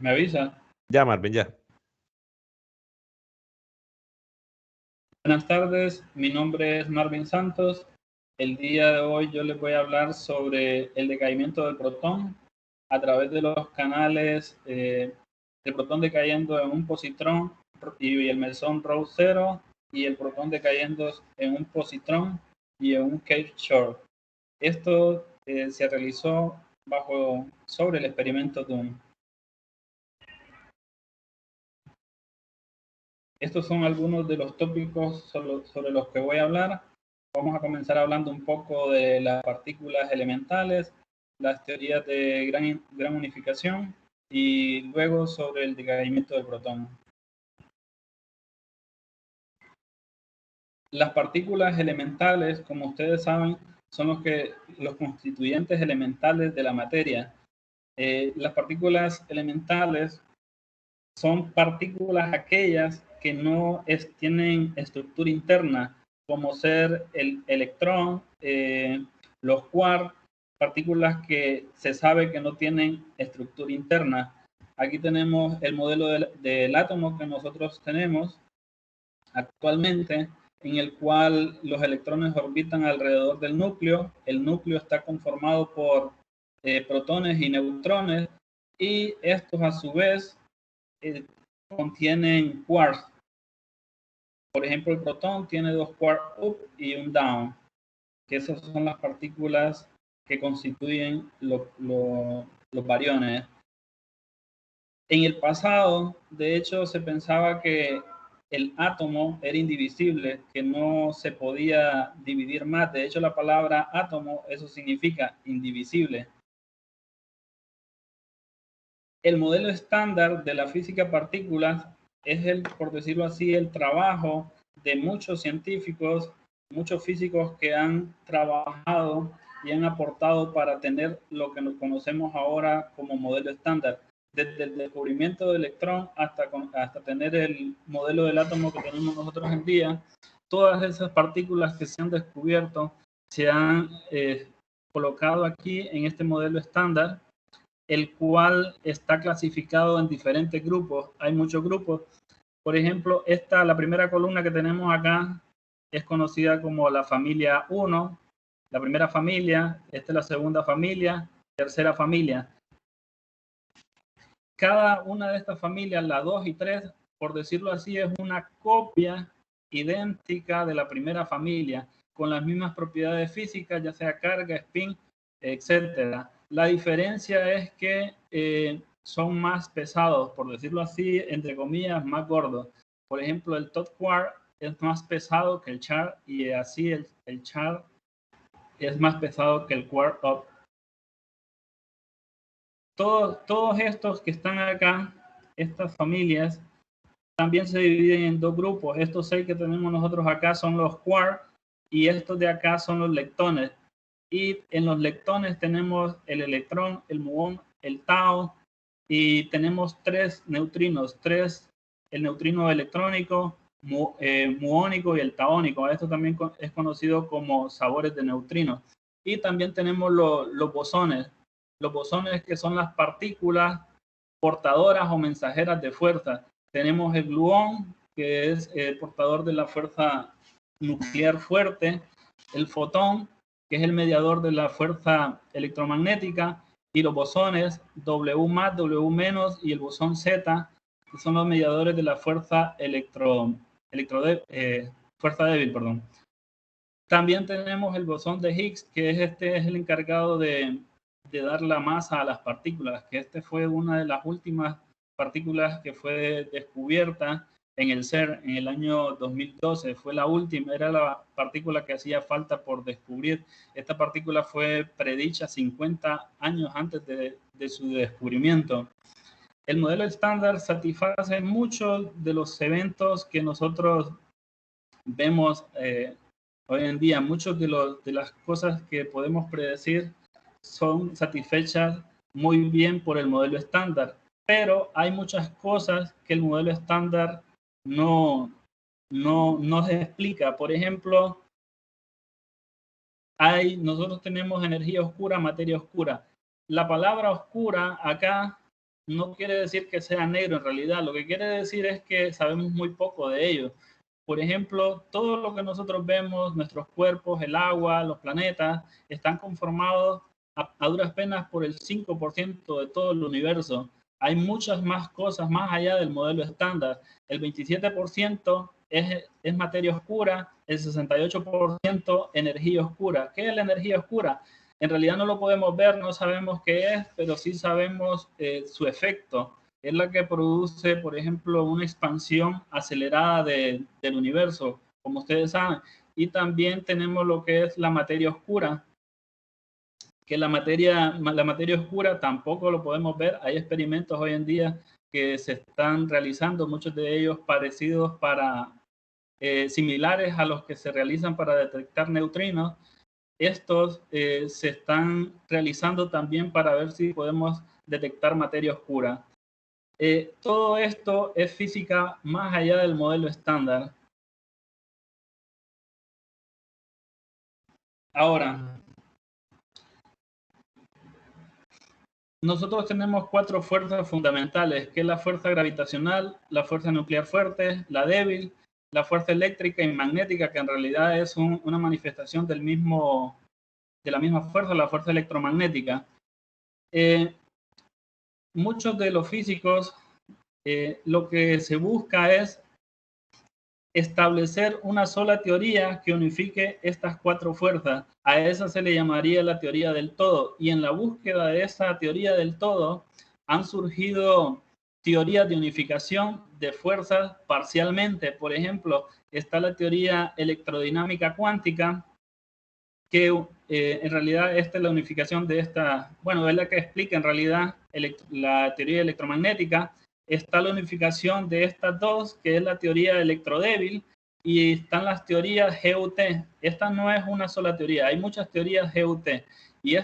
¿Me avisa? Ya, Marvin, ya. Buenas tardes, mi nombre es Marvin Santos. El día de hoy yo les voy a hablar sobre el decaimiento del protón a través de los canales del protón decayendo en un positrón y el mesón Rho 0 y el protón decayendo en un positrón y en un cave short. Esto se realizó sobre el experimento Doom. Estos son algunos de los tópicos sobre los que voy a hablar. Vamos a comenzar hablando un poco de las partículas elementales, las teorías de gran unificación y luego sobre el decaimiento del protón. Las partículas elementales, como ustedes saben, son los constituyentes elementales de la materia. Las partículas elementales son partículas aquellas que no tienen estructura interna, como ser el electrón, los quarks, partículas que se sabe que no tienen estructura interna. Aquí tenemos el modelo del átomo que nosotros tenemos actualmente, en el cual los electrones orbitan alrededor del núcleo. El núcleo está conformado por protones y neutrones, y estos a su vez contienen quarks. Por ejemplo, el protón tiene 2 quarks up y un down, que esas son las partículas que constituyen los bariones. En el pasado, de hecho, se pensaba que el átomo era indivisible, que no se podía dividir más. De hecho, la palabra átomo, eso significa indivisible. El modelo estándar de la física partículas es por decirlo así, el trabajo de muchos científicos, muchos físicos que han trabajado y han aportado para tener lo que nos conocemos ahora como modelo estándar. Desde el descubrimiento del electrón hasta tener el modelo del átomo que tenemos nosotros en día, todas esas partículas que se han descubierto se han colocado aquí en este modelo estándar, el cual está clasificado en diferentes grupos. Hay muchos grupos. Por ejemplo, la primera columna que tenemos acá es conocida como la familia 1, la primera familia. Esta es la segunda familia, tercera familia. Cada una de estas familias, la 2 y 3, por decirlo así, es una copia idéntica de la primera familia, con las mismas propiedades físicas, ya sea carga, spin, etcétera. La diferencia es que son más pesados, por decirlo así, entre comillas, más gordos. Por ejemplo, el top quark es más pesado que el char, y así el char es más pesado que el quark up. Todos estos que están acá, estas familias, también se dividen en dos grupos. Estos 6 que tenemos nosotros acá son los quarks, y estos de acá son los leptones. Y en los leptones tenemos el electrón, el muón, el tau, y tenemos 3 neutrinos, el neutrino electrónico, muónico y el taónico. Esto también es conocido como sabores de neutrinos. Y también tenemos los bosones. Los bosones, que son las partículas portadoras o mensajeras de fuerza. Tenemos el gluón, que es el portador de la fuerza nuclear fuerte, el fotón, que es el mediador de la fuerza electromagnética, y los bosones W más, W menos y el bosón Z, que son los mediadores de la fuerza fuerza débil, perdón. También tenemos el bosón de Higgs, que es el encargado de dar la masa a las partículas, que fue una de las últimas partículas que fue descubierta en el CERN en el año 2012. Fue la última, era la partícula que hacía falta por descubrir. Esta partícula fue predicha 50 años antes de su descubrimiento. El modelo estándar satisface muchos de los eventos que nosotros vemos hoy en día. Muchos de las cosas que podemos predecir son satisfechas muy bien por el modelo estándar, pero hay muchas cosas que el modelo estándar no se explica. Por ejemplo, nosotros tenemos energía oscura, materia oscura. La palabra oscura acá no quiere decir que sea negro en realidad, lo que quiere decir es que sabemos muy poco de ello. Por ejemplo, todo lo que nosotros vemos, nuestros cuerpos, el agua, los planetas, están conformados a duras penas por el 5% de todo el universo. Hay muchas más cosas más allá del modelo estándar. El 27% es materia oscura, el 68% energía oscura. ¿Qué es la energía oscura? En realidad no lo podemos ver, no sabemos qué es, pero sí sabemos su efecto. Es la que produce, por ejemplo, una expansión acelerada del universo, como ustedes saben. Y también tenemos lo que es la materia oscura, que la materia oscura tampoco lo podemos ver. Hay experimentos hoy en día que se están realizando, muchos de ellos parecidos similares a los que se realizan para detectar neutrinos. Estos se están realizando también para ver si podemos detectar materia oscura. Todo esto es física más allá del modelo estándar. Ahora, nosotros tenemos 4 fuerzas fundamentales, que es la fuerza gravitacional, la fuerza nuclear fuerte, la débil, la fuerza eléctrica y magnética, que en realidad es una manifestación de la misma fuerza, la fuerza electromagnética. Muchos de los físicos lo que se busca es establecer una sola teoría que unifique estas 4 fuerzas. A esa se le llamaría la teoría del todo. Y en la búsqueda de esa teoría del todo han surgido teorías de unificación de fuerzas parcialmente. Por ejemplo, está la teoría electrodinámica cuántica, que en realidad esta es la unificación de esta, bueno, es la que explica en realidad la teoría electromagnética. Está la unificación de estas dos, que es la teoría electrodébil, y están las teorías GUT. Esta no es una sola teoría, hay muchas teorías GUT, y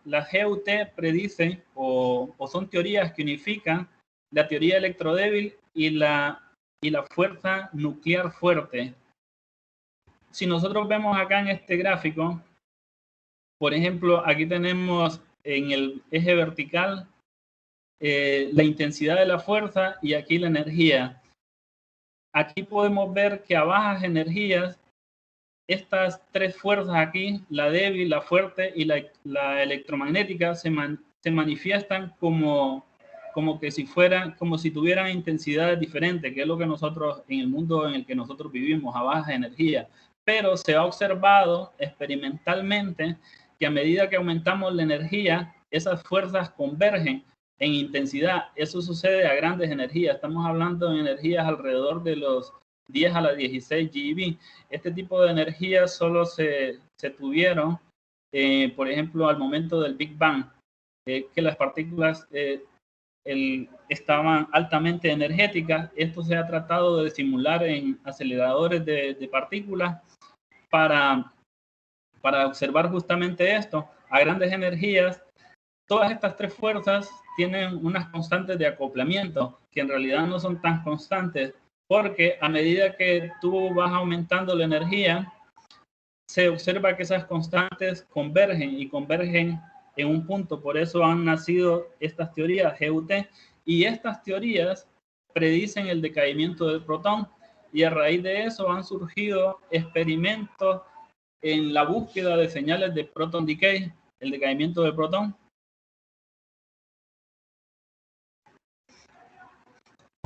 las GUT predicen o son teorías que unifican la teoría electrodébil y la fuerza nuclear fuerte. Si nosotros vemos acá en este gráfico, por ejemplo, aquí tenemos en el eje vertical la intensidad de la fuerza y aquí la energía. Aquí podemos ver que a bajas energías, estas 3 fuerzas aquí, la débil, la fuerte y la electromagnética, se manifiestan como si tuvieran intensidades diferentes, que es lo que nosotros, en el mundo en el que nosotros vivimos, a baja energía. Pero se ha observado experimentalmente que a medida que aumentamos la energía, esas fuerzas convergen en intensidad. Eso sucede a grandes energías. Estamos hablando de energías alrededor de los 10 a la 16 GeV. Este tipo de energías solo se tuvieron, por ejemplo, al momento del Big Bang, que las partículas estaban altamente energéticas. Esto se ha tratado de simular en aceleradores de partículas para observar justamente esto. A grandes energías, todas estas 3 fuerzas tienen unas constantes de acoplamiento que en realidad no son tan constantes, porque a medida que tú vas aumentando la energía, se observa que esas constantes convergen en un punto. Por eso han nacido estas teorías GUT, y estas teorías predicen el decaimiento del protón, y a raíz de eso han surgido experimentos en la búsqueda de señales de proton decay, el decaimiento del protón.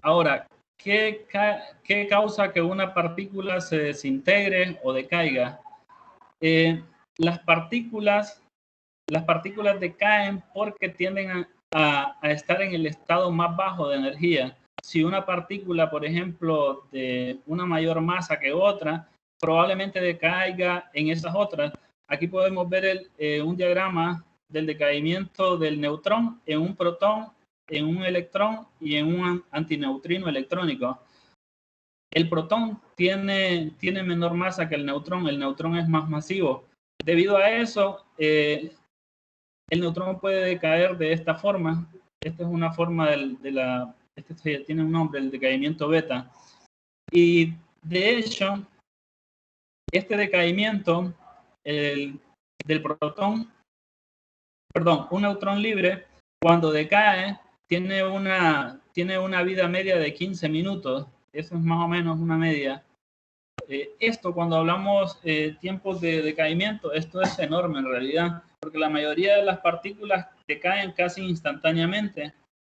Ahora, ¿qué causa que una partícula se desintegre o decaiga? Las partículas decaen porque tienden a estar en el estado más bajo de energía. Si una partícula, por ejemplo, de una mayor masa que otra, probablemente decaiga en esas otras. Aquí podemos ver un diagrama del decaimiento del neutrón en un protón, en un electrón y en un antineutrino electrónico. El protón tiene menor masa que el neutrón es más masivo. Debido a eso, el neutrón puede decaer de esta forma. Esta es una forma este tiene un nombre, el decaimiento beta. Y de hecho, este decaimiento, del protón, perdón, un neutrón libre, cuando decae, tiene una vida media de 15 minutos. Eso es más o menos una media. Esto, cuando hablamos tiempos de decaimiento, esto es enorme en realidad, porque la mayoría de las partículas decaen casi instantáneamente.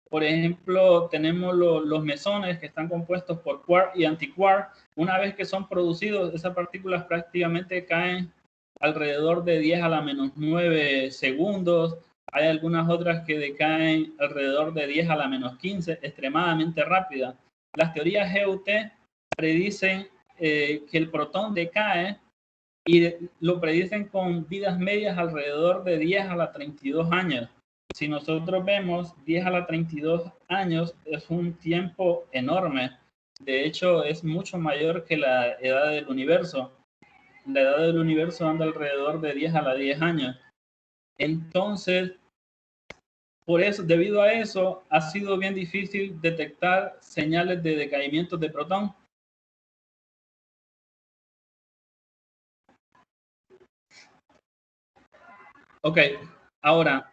Por ejemplo, tenemos los mesones que están compuestos por quark y antiquark. Una vez que son producidos, esas partículas prácticamente caen alrededor de 10 a la menos 9 segundos. Hay algunas otras que decaen alrededor de 10 a la menos 15, extremadamente rápida. Las teorías GUT predicen que el protón decae y lo predicen con vidas medias alrededor de 10 a la 32 años. Si nosotros vemos 10 a la 32 años, es un tiempo enorme. De hecho, es mucho mayor que la edad del universo. La edad del universo anda alrededor de 10 a la 10 años. Entonces, por eso, debido a eso, ha sido bien difícil detectar señales de decaimiento de protón. Ok, ahora,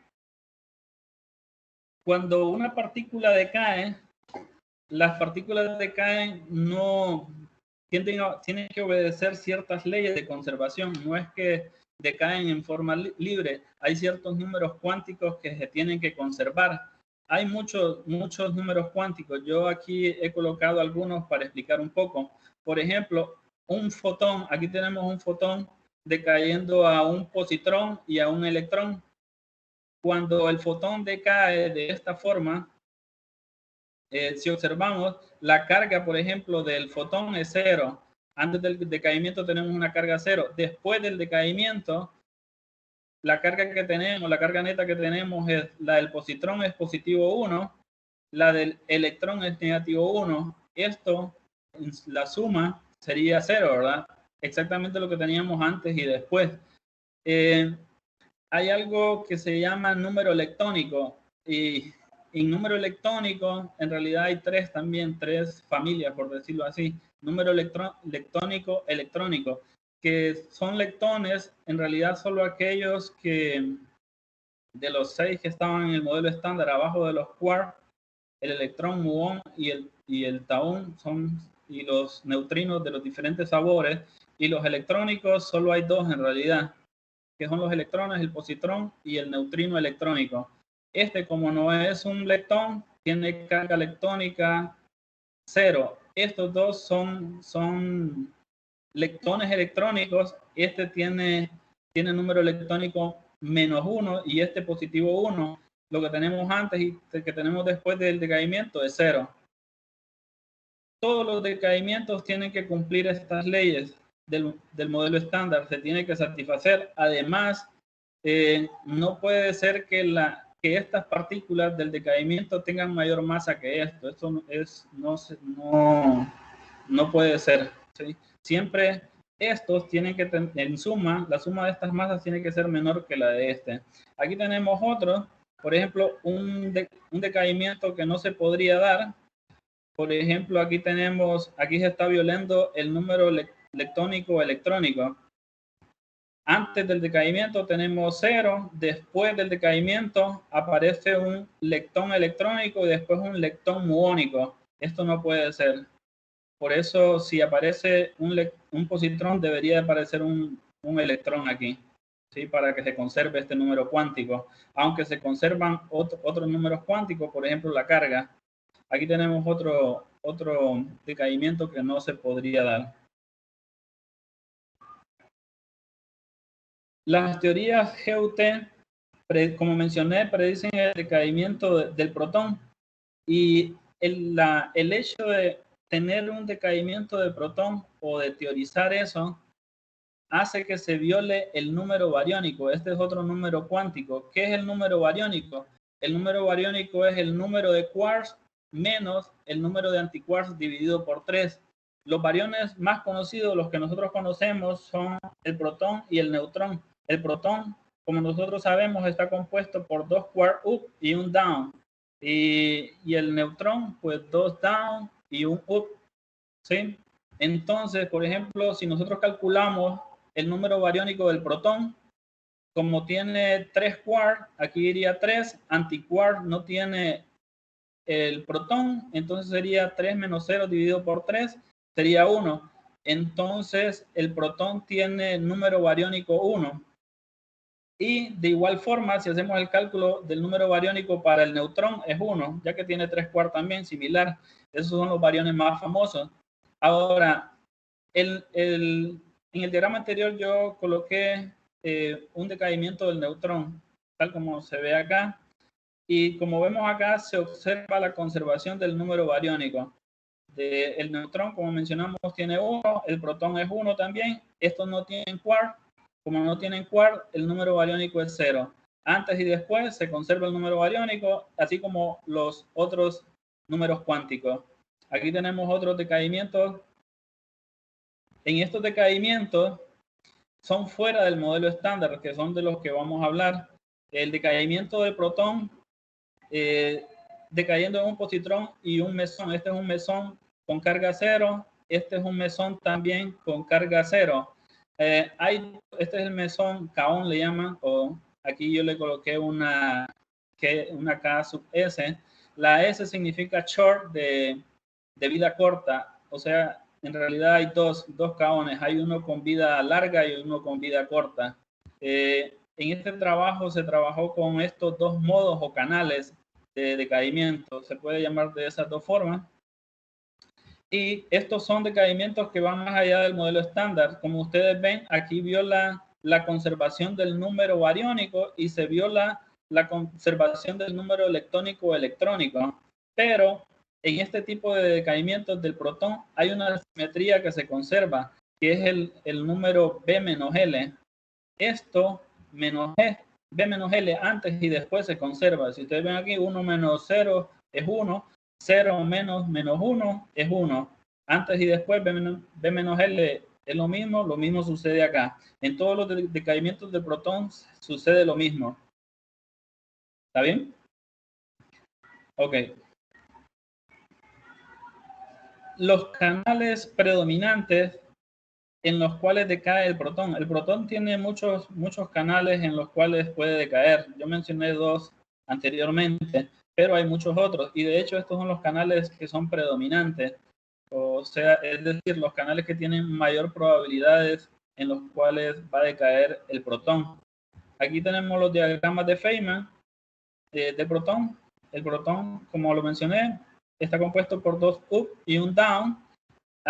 cuando una partícula decae, las partículas decaen no tienen que obedecer ciertas leyes de conservación. No es que decaen en forma libre. Hay ciertos números cuánticos que se tienen que conservar. Hay muchos números cuánticos. Yo aquí he colocado algunos para explicar un poco. Por ejemplo, un fotón. Aquí tenemos un fotón decayendo a un positrón y a un electrón. Cuando el fotón decae de esta forma, si observamos, la carga, por ejemplo, del fotón es cero. Antes del decaimiento tenemos una carga cero. Después del decaimiento, la carga que tenemos, la carga neta que tenemos es la del positrón es positivo 1, la del electrón es negativo 1. Esto, la suma sería cero, ¿verdad? Exactamente lo que teníamos antes y después. Hay algo que se llama número leptónico y número electrónico, en realidad hay tres familias, por decirlo así. Número leptónico, electrónico, que son leptones, en realidad solo aquellos que, de los 6 que estaban en el modelo estándar, abajo de los quark, el electrón, muón y el taún y los neutrinos de los diferentes sabores, y los electrónicos solo hay dos en realidad, que son los electrones, el positrón y el neutrino electrónico. Este, como no es un leptón, tiene carga leptónica cero. Estos dos son leptones electrónicos. Este tiene número electrónico -1 y este positivo 1. Lo que tenemos antes y que tenemos después del decaimiento es cero. Todos los decaimientos tienen que cumplir estas leyes del modelo estándar, se tiene que satisfacer. Además, no puede ser que estas partículas del decaimiento tengan mayor masa que esto. Esto no puede ser, ¿sí? Siempre estos tienen que tener, en suma, la suma de estas masas tiene que ser menor que la de este. Aquí tenemos otro, por ejemplo, un decaimiento que no se podría dar. Por ejemplo, aquí se está violando el número leptónico electrónico. Antes del decaimiento tenemos 0, después del decaimiento aparece un leptón electrónico y después un leptón muónico. Esto no puede ser. Por eso, si aparece un positrón, debería aparecer un electrón aquí, ¿sí? Para que se conserve este número cuántico. Aunque se conservan otros números cuánticos, por ejemplo, la carga. Aquí tenemos otro decaimiento que no se podría dar. Las teorías GUT, como mencioné, predicen el decaimiento del protón, y el hecho de tener un decaimiento de protón o de teorizar eso hace que se viole el número bariónico. Este es otro número cuántico. ¿Qué es el número bariónico? El número bariónico es el número de quarks menos el número de antiquarks dividido por 3. Los bariones más conocidos, los que nosotros conocemos, son el protón y el neutrón. El protón, como nosotros sabemos, está compuesto por 2 quarks up y un down. Y el neutrón, pues 2 down y un up, ¿sí? Entonces, por ejemplo, si nosotros calculamos el número bariónico del protón, como tiene 3 quark, aquí iría 3, antiquark no tiene el protón, entonces sería 3 menos 0 dividido por 3, sería 1. Entonces el protón tiene número bariónico 1. Y de igual forma, si hacemos el cálculo del número bariónico para el neutrón, es 1, ya que tiene 3 quark también, similar. Esos son los bariones más famosos. Ahora, en el diagrama anterior yo coloqué un decaimiento del neutrón, tal como se ve acá. Y como vemos acá, se observa la conservación del número bariónico. El neutrón, como mencionamos, tiene 1, el protón es 1 también. Estos no tienen quark. Como no tienen quark, el número bariónico es 0. Antes y después se conserva el número bariónico, así como los otros números cuánticos. Aquí tenemos otros decaimientos. En estos decaimientos son fuera del modelo estándar, que son de los que vamos a hablar. El decaimiento de protón decayendo en un positrón y un mesón. Este es un mesón con carga 0. Este es un mesón también con carga 0. Este es el mesón kaon, le llaman, o aquí yo le coloqué una K sub S. La S significa short, de vida corta, o sea, en realidad hay dos kaones, hay uno con vida larga y uno con vida corta. En este trabajo se trabajó con estos dos modos o canales de decaimiento, se puede llamar de esas dos formas. Y estos son decaimientos que van más allá del modelo estándar. Como ustedes ven, aquí vio la conservación del número bariónico y se vio la conservación del número electrónico o electrónico. Pero en este tipo de decaimientos del protón hay una simetría que se conserva, que es el número B menos L. Esto menos B menos L antes y después se conserva. Si ustedes ven aquí, 1 menos 0 es 1, 0 menos 1 es 1. Antes y después B menos L es lo mismo sucede acá. En todos los decaimientos del protón sucede lo mismo. ¿Está bien? Ok. Los canales predominantes en los cuales decae el protón. El protón tiene muchos canales en los cuales puede decaer. Yo mencioné 2 anteriormente, pero hay muchos otros. Y de hecho estos son los canales que son predominantes. O sea, es decir, los canales que tienen mayor probabilidades en los cuales va a decaer el protón. Aquí tenemos los diagramas de Feynman de protón. El protón, como lo mencioné, está compuesto por 2 up y un down.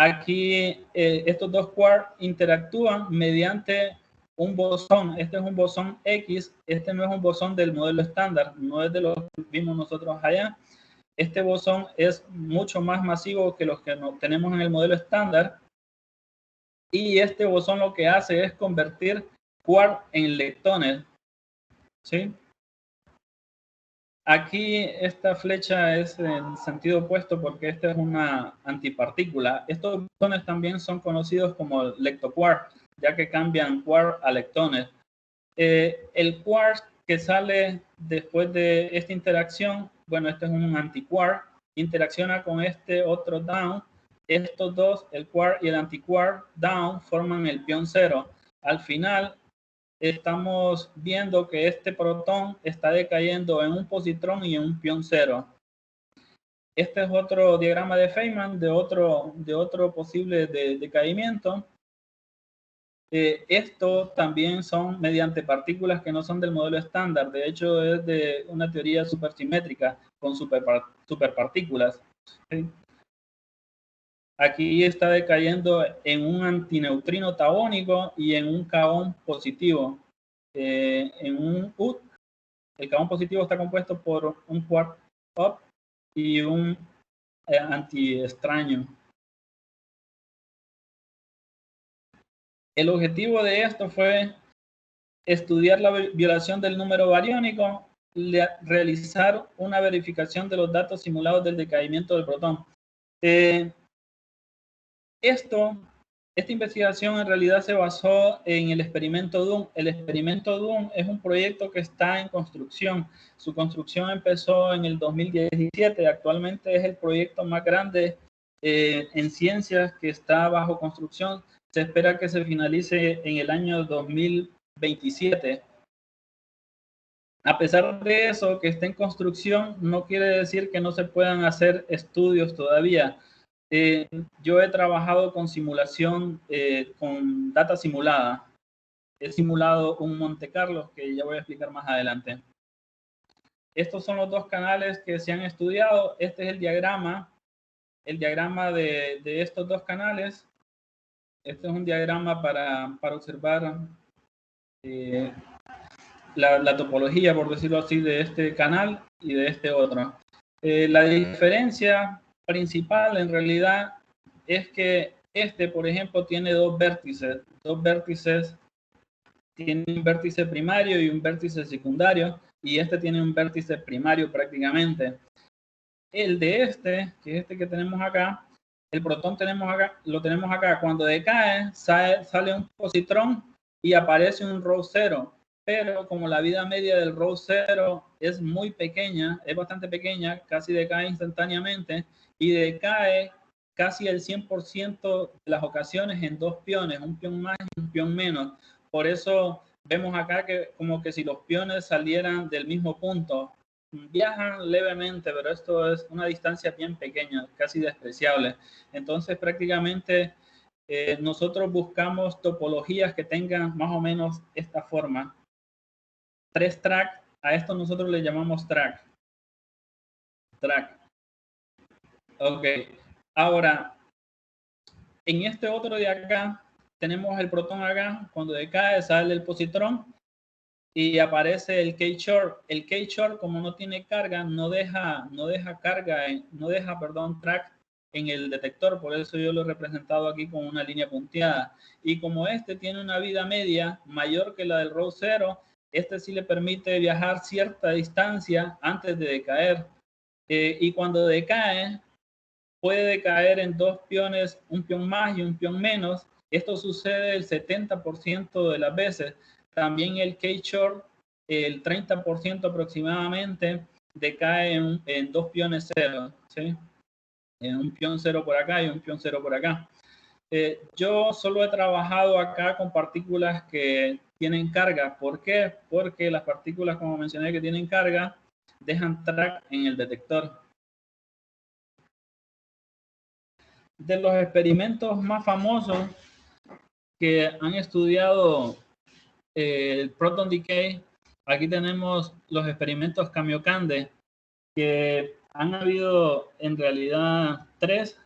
Aquí estos dos quarks interactúan mediante un bosón. Este es un bosón X. Este no es un bosón del modelo estándar, no es de los que vimos nosotros allá. Este bosón es mucho más masivo que los que tenemos en el modelo estándar. Y este bosón lo que hace es convertir quark en leptones. ¿Sí? Aquí esta flecha es en sentido opuesto porque esta es una antipartícula. Estos leptones también son conocidos como leptoquark, ya que cambian quark a leptones. El quark que sale después de esta interacción, bueno, este es un antiquark, interacciona con este otro down. Estos dos, el quark y el antiquark down, forman el pión cero. Al final, estamos viendo que este protón está decayendo en un positrón y en un pión cero. Este es otro diagrama de Feynman de otro posible decaimiento. Esto también son mediante partículas que no son del modelo estándar. De hecho, es de una teoría supersimétrica con superpartículas. ¿Sí? Aquí está decayendo en un antineutrino tabónico y en un kaón positivo. En un UT, el kaón positivo está compuesto por un quark up y un antiextraño. El objetivo de esto fue estudiar la violación del número bariónico, realizar una verificación de los datos simulados del decaimiento del protón. Esta investigación en realidad se basó en el experimento DUN. El experimento DUN es un proyecto que está en construcción. Su construcción empezó en el 2017. Actualmente es el proyecto más grande en ciencias que está bajo construcción. Se espera que se finalice en el año 2027. A pesar de eso, que esté en construcción, no quiere decir que no se puedan hacer estudios todavía. Yo he trabajado con simulación, con data simulada. He simulado un Monte Carlo, que ya voy a explicar más adelante. Estos son los dos canales que se han estudiado. Este es el diagrama de estos dos canales. Este es un diagrama para observar la topología, por decirlo así, de este canal y de este otro. La diferencia principal en realidad es que este, por ejemplo, tiene dos vértices. Tiene un vértice primario y un vértice secundario, y este tiene un vértice primario prácticamente. El de este, que es este que tenemos acá, el protón lo tenemos acá. Cuando decae, sale un positrón y aparece un row 0. Pero como la vida media del row 0 es muy pequeña, es bastante pequeña, casi decae instantáneamente, y decae casi el 100% de las ocasiones en dos piones, un pion más y un pion menos. Por eso vemos acá que como que si los piones salieran del mismo punto. Viajan levemente, pero esto es una distancia bien pequeña, casi despreciable. Entonces prácticamente nosotros buscamos topologías que tengan más o menos esta forma. 3 track, a esto nosotros le llamamos track. Ok, ahora en este otro de acá tenemos el protón acá, cuando decae sale el positrón y aparece el K-short. El K-short, como no tiene carga, no deja track en el detector, por eso yo lo he representado aquí con una línea punteada. Y como este tiene una vida media mayor que la del row 0, este sí le permite viajar cierta distancia antes de decaer. Y cuando decae, puede decaer en dos piones, un pion más y un pion menos. Esto sucede el 70% de las veces. También el K-short, el 30% aproximadamente, decae en dos piones cero, ¿sí? En un pion cero por acá y un pion cero por acá. Yo solo he trabajado acá con partículas que tienen carga. ¿Por qué? Porque las partículas, como mencioné, que tienen carga, dejan track en el detector. De los experimentos más famosos que han estudiado el proton decay, aquí tenemos los experimentos Kamiokande, que han habido en realidad 3.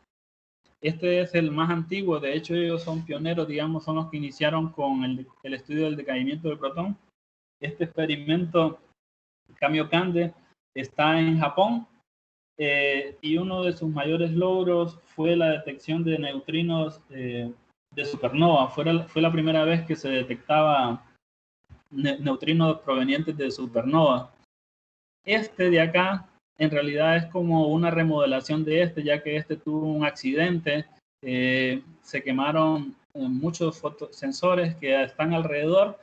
Este es el más antiguo, de hecho ellos son pioneros, digamos, son los que iniciaron con el estudio del decaimiento del protón. Este experimento Kamiokande está en Japón, y uno de sus mayores logros fue la detección de neutrinos de supernova. Fue la primera vez que se detectaba neutrinos provenientes de supernova. Este de acá en realidad es como una remodelación de este, ya que este tuvo un accidente, se quemaron muchos fotosensores que están alrededor.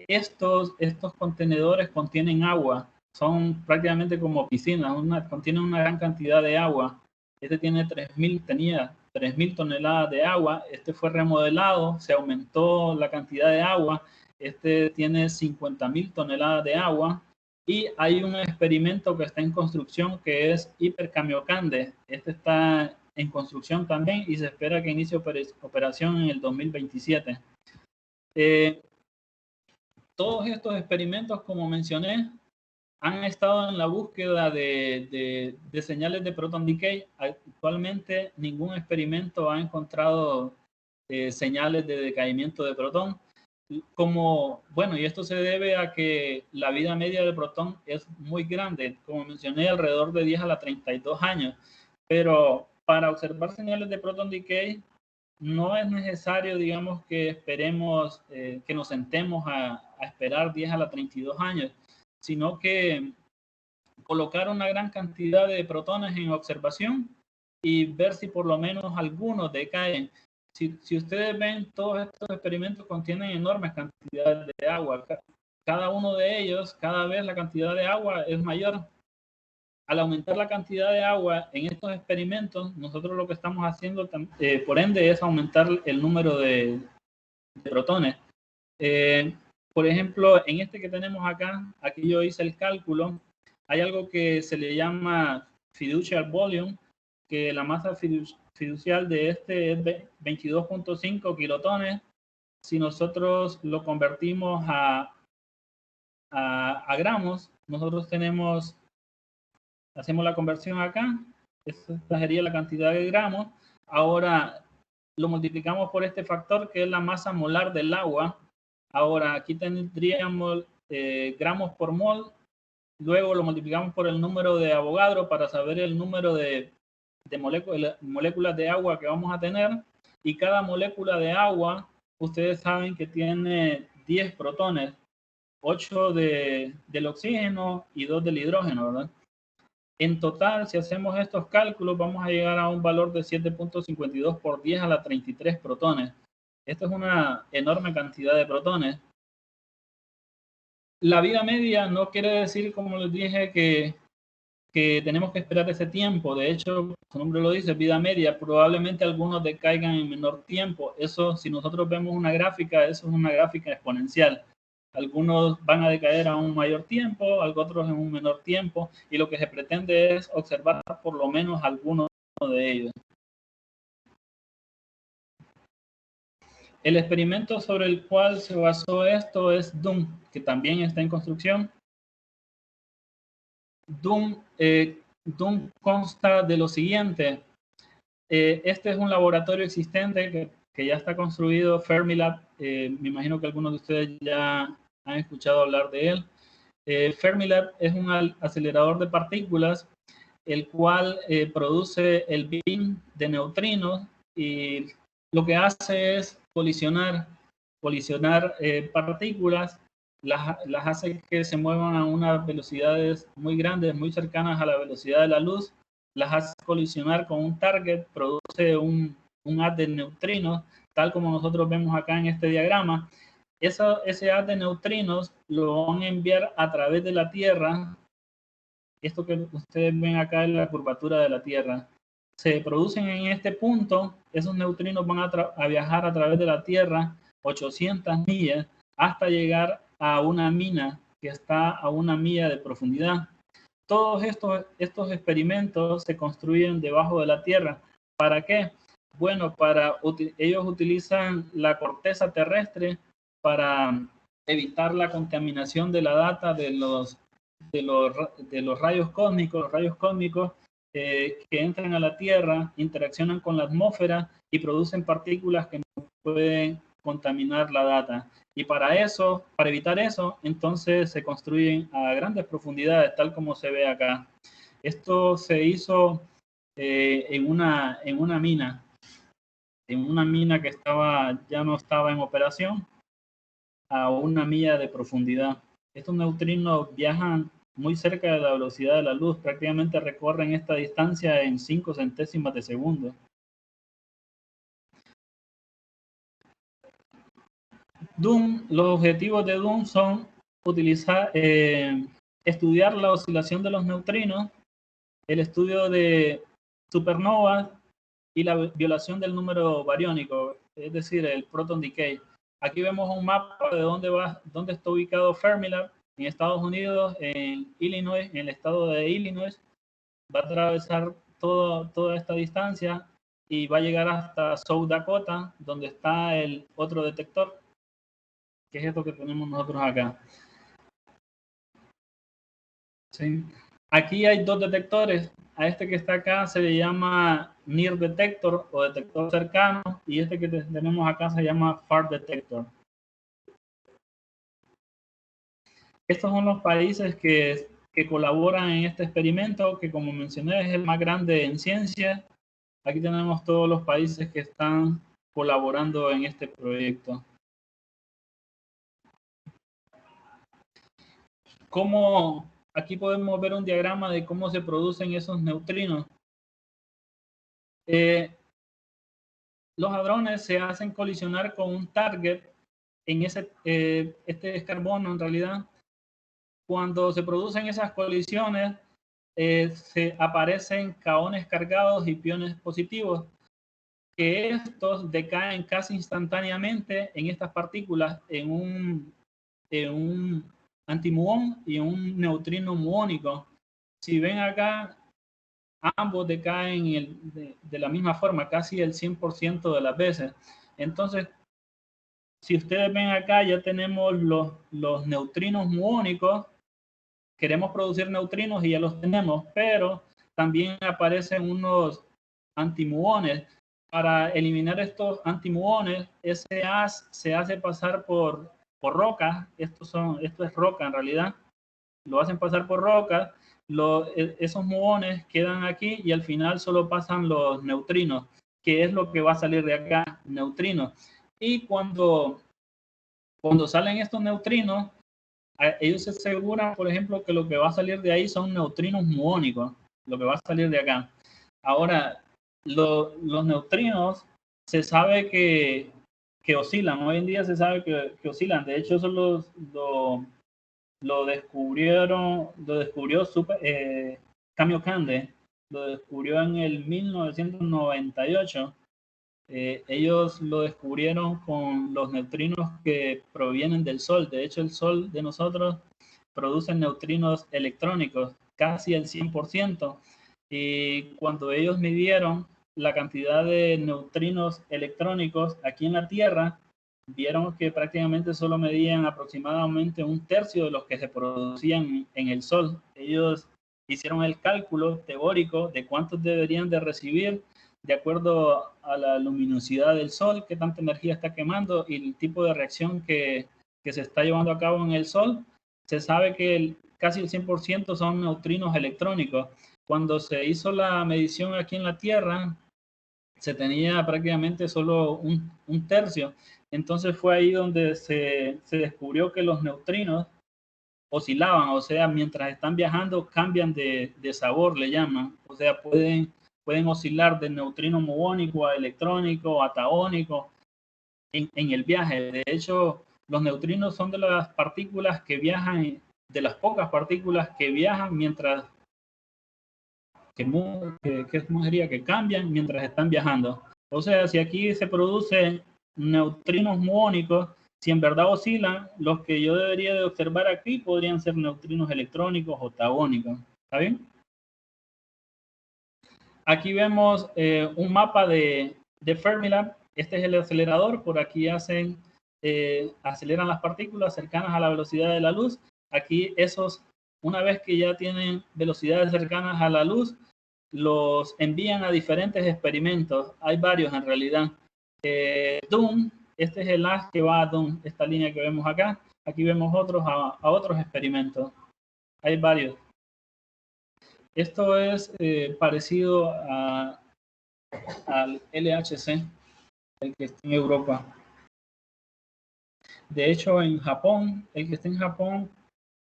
Estos contenedores contienen agua, son prácticamente como piscinas, contienen una gran cantidad de agua. Este tenía 3.000 toneladas de agua, este fue remodelado, se aumentó la cantidad de agua, este tiene 50.000 toneladas de agua, y hay un experimento que está en construcción que es Hiper-Kamiokande. Este está en construcción también y se espera que inicie operación en el 2027. Todos estos experimentos, como mencioné, han estado en la búsqueda de señales de proton decay. Actualmente ningún experimento ha encontrado señales de decaimiento de protón. Y esto se debe a que la vida media del protón es muy grande, como mencioné, alrededor de 10 a la 32 años. Pero para observar señales de proton decay, no es necesario, digamos, que esperemos, que nos sentemos a esperar 10 a la 32 años, sino que colocar una gran cantidad de protones en observación y ver si por lo menos algunos decaen. Si ustedes ven, todos estos experimentos contienen enormes cantidades de agua. Cada uno de ellos, cada vez la cantidad de agua es mayor. Al aumentar la cantidad de agua en estos experimentos, nosotros lo que estamos haciendo, por ende, es aumentar el número de protones. Por ejemplo, en este que tenemos acá, aquí yo hice el cálculo, hay algo que se le llama fiducial volume, que la masa fiducial de este es 22.5 kilotones. Si nosotros lo convertimos a gramos, nosotros hacemos la conversión acá, esta sería la cantidad de gramos. Ahora lo multiplicamos por este factor que es la masa molar del agua. Ahora aquí tendríamos gramos por mol, luego lo multiplicamos por el número de Avogadro para saber el número de moléculas de agua que vamos a tener, y cada molécula de agua, ustedes saben que tiene 10 protones, 8 del oxígeno y 2 del hidrógeno, ¿verdad? En total, si hacemos estos cálculos, vamos a llegar a un valor de 7.52 por 10 a la 33 protones. Esto es una enorme cantidad de protones. La vida media no quiere decir, como les dije, que tenemos que esperar ese tiempo. De hecho, su nombre lo dice, vida media. Probablemente algunos decaigan en menor tiempo. Eso, si nosotros vemos una gráfica, eso es una gráfica exponencial. Algunos van a decaer a un mayor tiempo, otros en un menor tiempo, y lo que se pretende es observar por lo menos algunos de ellos. El experimento sobre el cual se basó esto es DOOM, que también está en construcción. DOOM consta de lo siguiente. Este es un laboratorio existente que ya está construido, Fermilab. Me imagino que algunos de ustedes ya han escuchado hablar de él. Fermilab es un acelerador de partículas, el cual produce el beam de neutrinos, y lo que hace es colisionar partículas, las hace que se muevan a unas velocidades muy grandes, muy cercanas a la velocidad de la luz, las hace colisionar con un target, produce un haz de neutrinos, tal como nosotros vemos acá en este diagrama. Ese haz de neutrinos lo van a enviar a través de la Tierra. Esto que ustedes ven acá es la curvatura de la Tierra. Se producen en este punto, esos neutrinos van a viajar a través de la Tierra 800 millas hasta llegar a una mina que está a 1 milla de profundidad. Todos estos experimentos se construyen debajo de la Tierra. ¿Para qué? Bueno, ellos utilizan la corteza terrestre para evitar la contaminación de la data de los rayos cósmicos. Los rayos cósmicos que entran a la Tierra interaccionan con la atmósfera y producen partículas que no pueden contaminar la data. Y para evitar eso, entonces se construyen a grandes profundidades, tal como se ve acá. Esto se hizo en una mina que ya no estaba en operación, a 1 milla de profundidad. Estos neutrinos viajan muy cerca de la velocidad de la luz, prácticamente recorren esta distancia en 5 centésimas de segundo. DOOM, los objetivos de DOOM son estudiar la oscilación de los neutrinos, el estudio de supernovas y la violación del número bariónico, es decir, el proton decay. Aquí vemos un mapa de dónde está ubicado Fermilab en Estados Unidos, en Illinois, en el estado de Illinois. Va a atravesar toda esta distancia y va a llegar hasta South Dakota, donde está el otro detector, que es esto que tenemos nosotros acá. ¿Sí? Aquí hay 2 detectores. A este que está acá se le llama Near Detector o detector cercano, y este que tenemos acá se llama Far Detector. Estos son los países que colaboran en este experimento, que como mencioné es el más grande en ciencia. Aquí tenemos todos los países que están colaborando en este proyecto. Aquí podemos ver un diagrama de cómo se producen esos neutrinos. Los hadrones se hacen colisionar con un target en este es carbono en realidad. Cuando se producen esas colisiones, se aparecen caones cargados y piones positivos, que estos decaen casi instantáneamente en estas partículas en un antimuón y un neutrino muónico. Si ven acá, ambos decaen de la misma forma, casi el 100% de las veces. Entonces, si ustedes ven acá, ya tenemos los neutrinos muónicos. Queremos producir neutrinos y ya los tenemos, pero también aparecen unos antimuones. Para eliminar estos antimuones, ese haz se hace pasar por roca. Esto es roca en realidad. Lo hacen pasar por roca. Esos muones quedan aquí y al final solo pasan los neutrinos, que es lo que va a salir de acá, neutrinos. Y cuando salen estos neutrinos, ellos se aseguran, por ejemplo, que lo que va a salir de ahí son neutrinos muónicos, lo que va a salir de acá. Ahora, los neutrinos se sabe que oscilan. Hoy en día se sabe que oscilan. De hecho, eso lo descubrió Kamiokande, lo descubrió en el 1998. Ellos lo descubrieron con los neutrinos que provienen del Sol. De hecho, el Sol de nosotros produce neutrinos electrónicos, casi el 100%. Y cuando ellos midieron la cantidad de neutrinos electrónicos aquí en la Tierra, vieron que prácticamente solo medían aproximadamente un tercio de los que se producían en el Sol. Ellos hicieron el cálculo teórico de cuántos deberían de recibir de acuerdo a la luminosidad del Sol, qué tanta energía está quemando y el tipo de reacción que se está llevando a cabo en el Sol. Se sabe que casi el 100% son neutrinos electrónicos. Cuando se hizo la medición aquí en la Tierra, se tenía prácticamente solo un tercio. Entonces fue ahí donde se descubrió que los neutrinos oscilaban, o sea, mientras están viajando cambian de sabor, le llaman. O sea, pueden oscilar de neutrino muónico a electrónico, a taónico en el viaje. De hecho, los neutrinos son de las partículas que viajan, de las pocas partículas que viajan mientras que cambian mientras están viajando. O sea, si aquí se producen neutrinos muónicos, si en verdad oscilan, los que yo debería de observar aquí podrían ser neutrinos electrónicos o taónicos. ¿Está bien? Aquí vemos un mapa de Fermilab. Este es el acelerador. Por aquí aceleran las partículas cercanas a la velocidad de la luz. Aquí una vez que ya tienen velocidades cercanas a la luz, los envían a diferentes experimentos. Hay varios en realidad. Doom, este es el haz que va a Doom, esta línea que vemos acá. Aquí vemos a otros experimentos. Hay varios. Esto es parecido al LHC, el que está en Europa. De hecho, en Japón, el que está en Japón,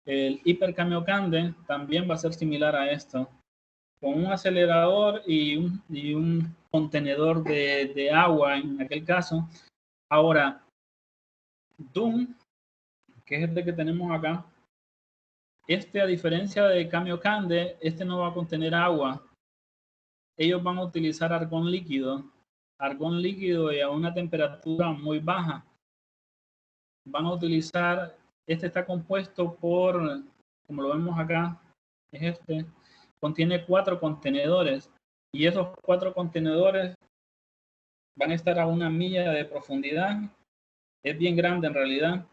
el Hyper Kamiokande también va a ser similar a esto, con un acelerador y un contenedor de agua en aquel caso. Ahora, Doom, que es este que tenemos acá, a diferencia de Kamiokande, este no va a contener agua. Ellos van a utilizar argón líquido y a una temperatura muy baja. Van a utilizar, está compuesto por, como lo vemos acá, contiene 4 contenedores y esos 4 contenedores van a estar a 1 milla de profundidad. Es bien grande en realidad.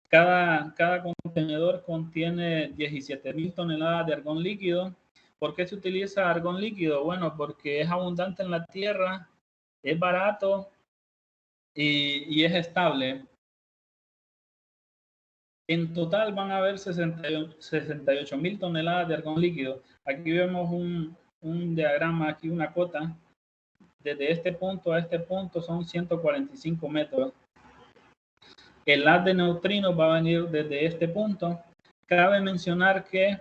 Cada contenedor contiene 17,000 toneladas de argón líquido. ¿Por qué se utiliza argón líquido? Bueno, porque es abundante en la Tierra, es barato y es estable. En total van a haber 68,000 toneladas de argón líquido. Aquí vemos un diagrama, aquí una cota. Desde este punto a este punto son 145 metros. El haz de neutrinos va a venir desde este punto. Cabe mencionar que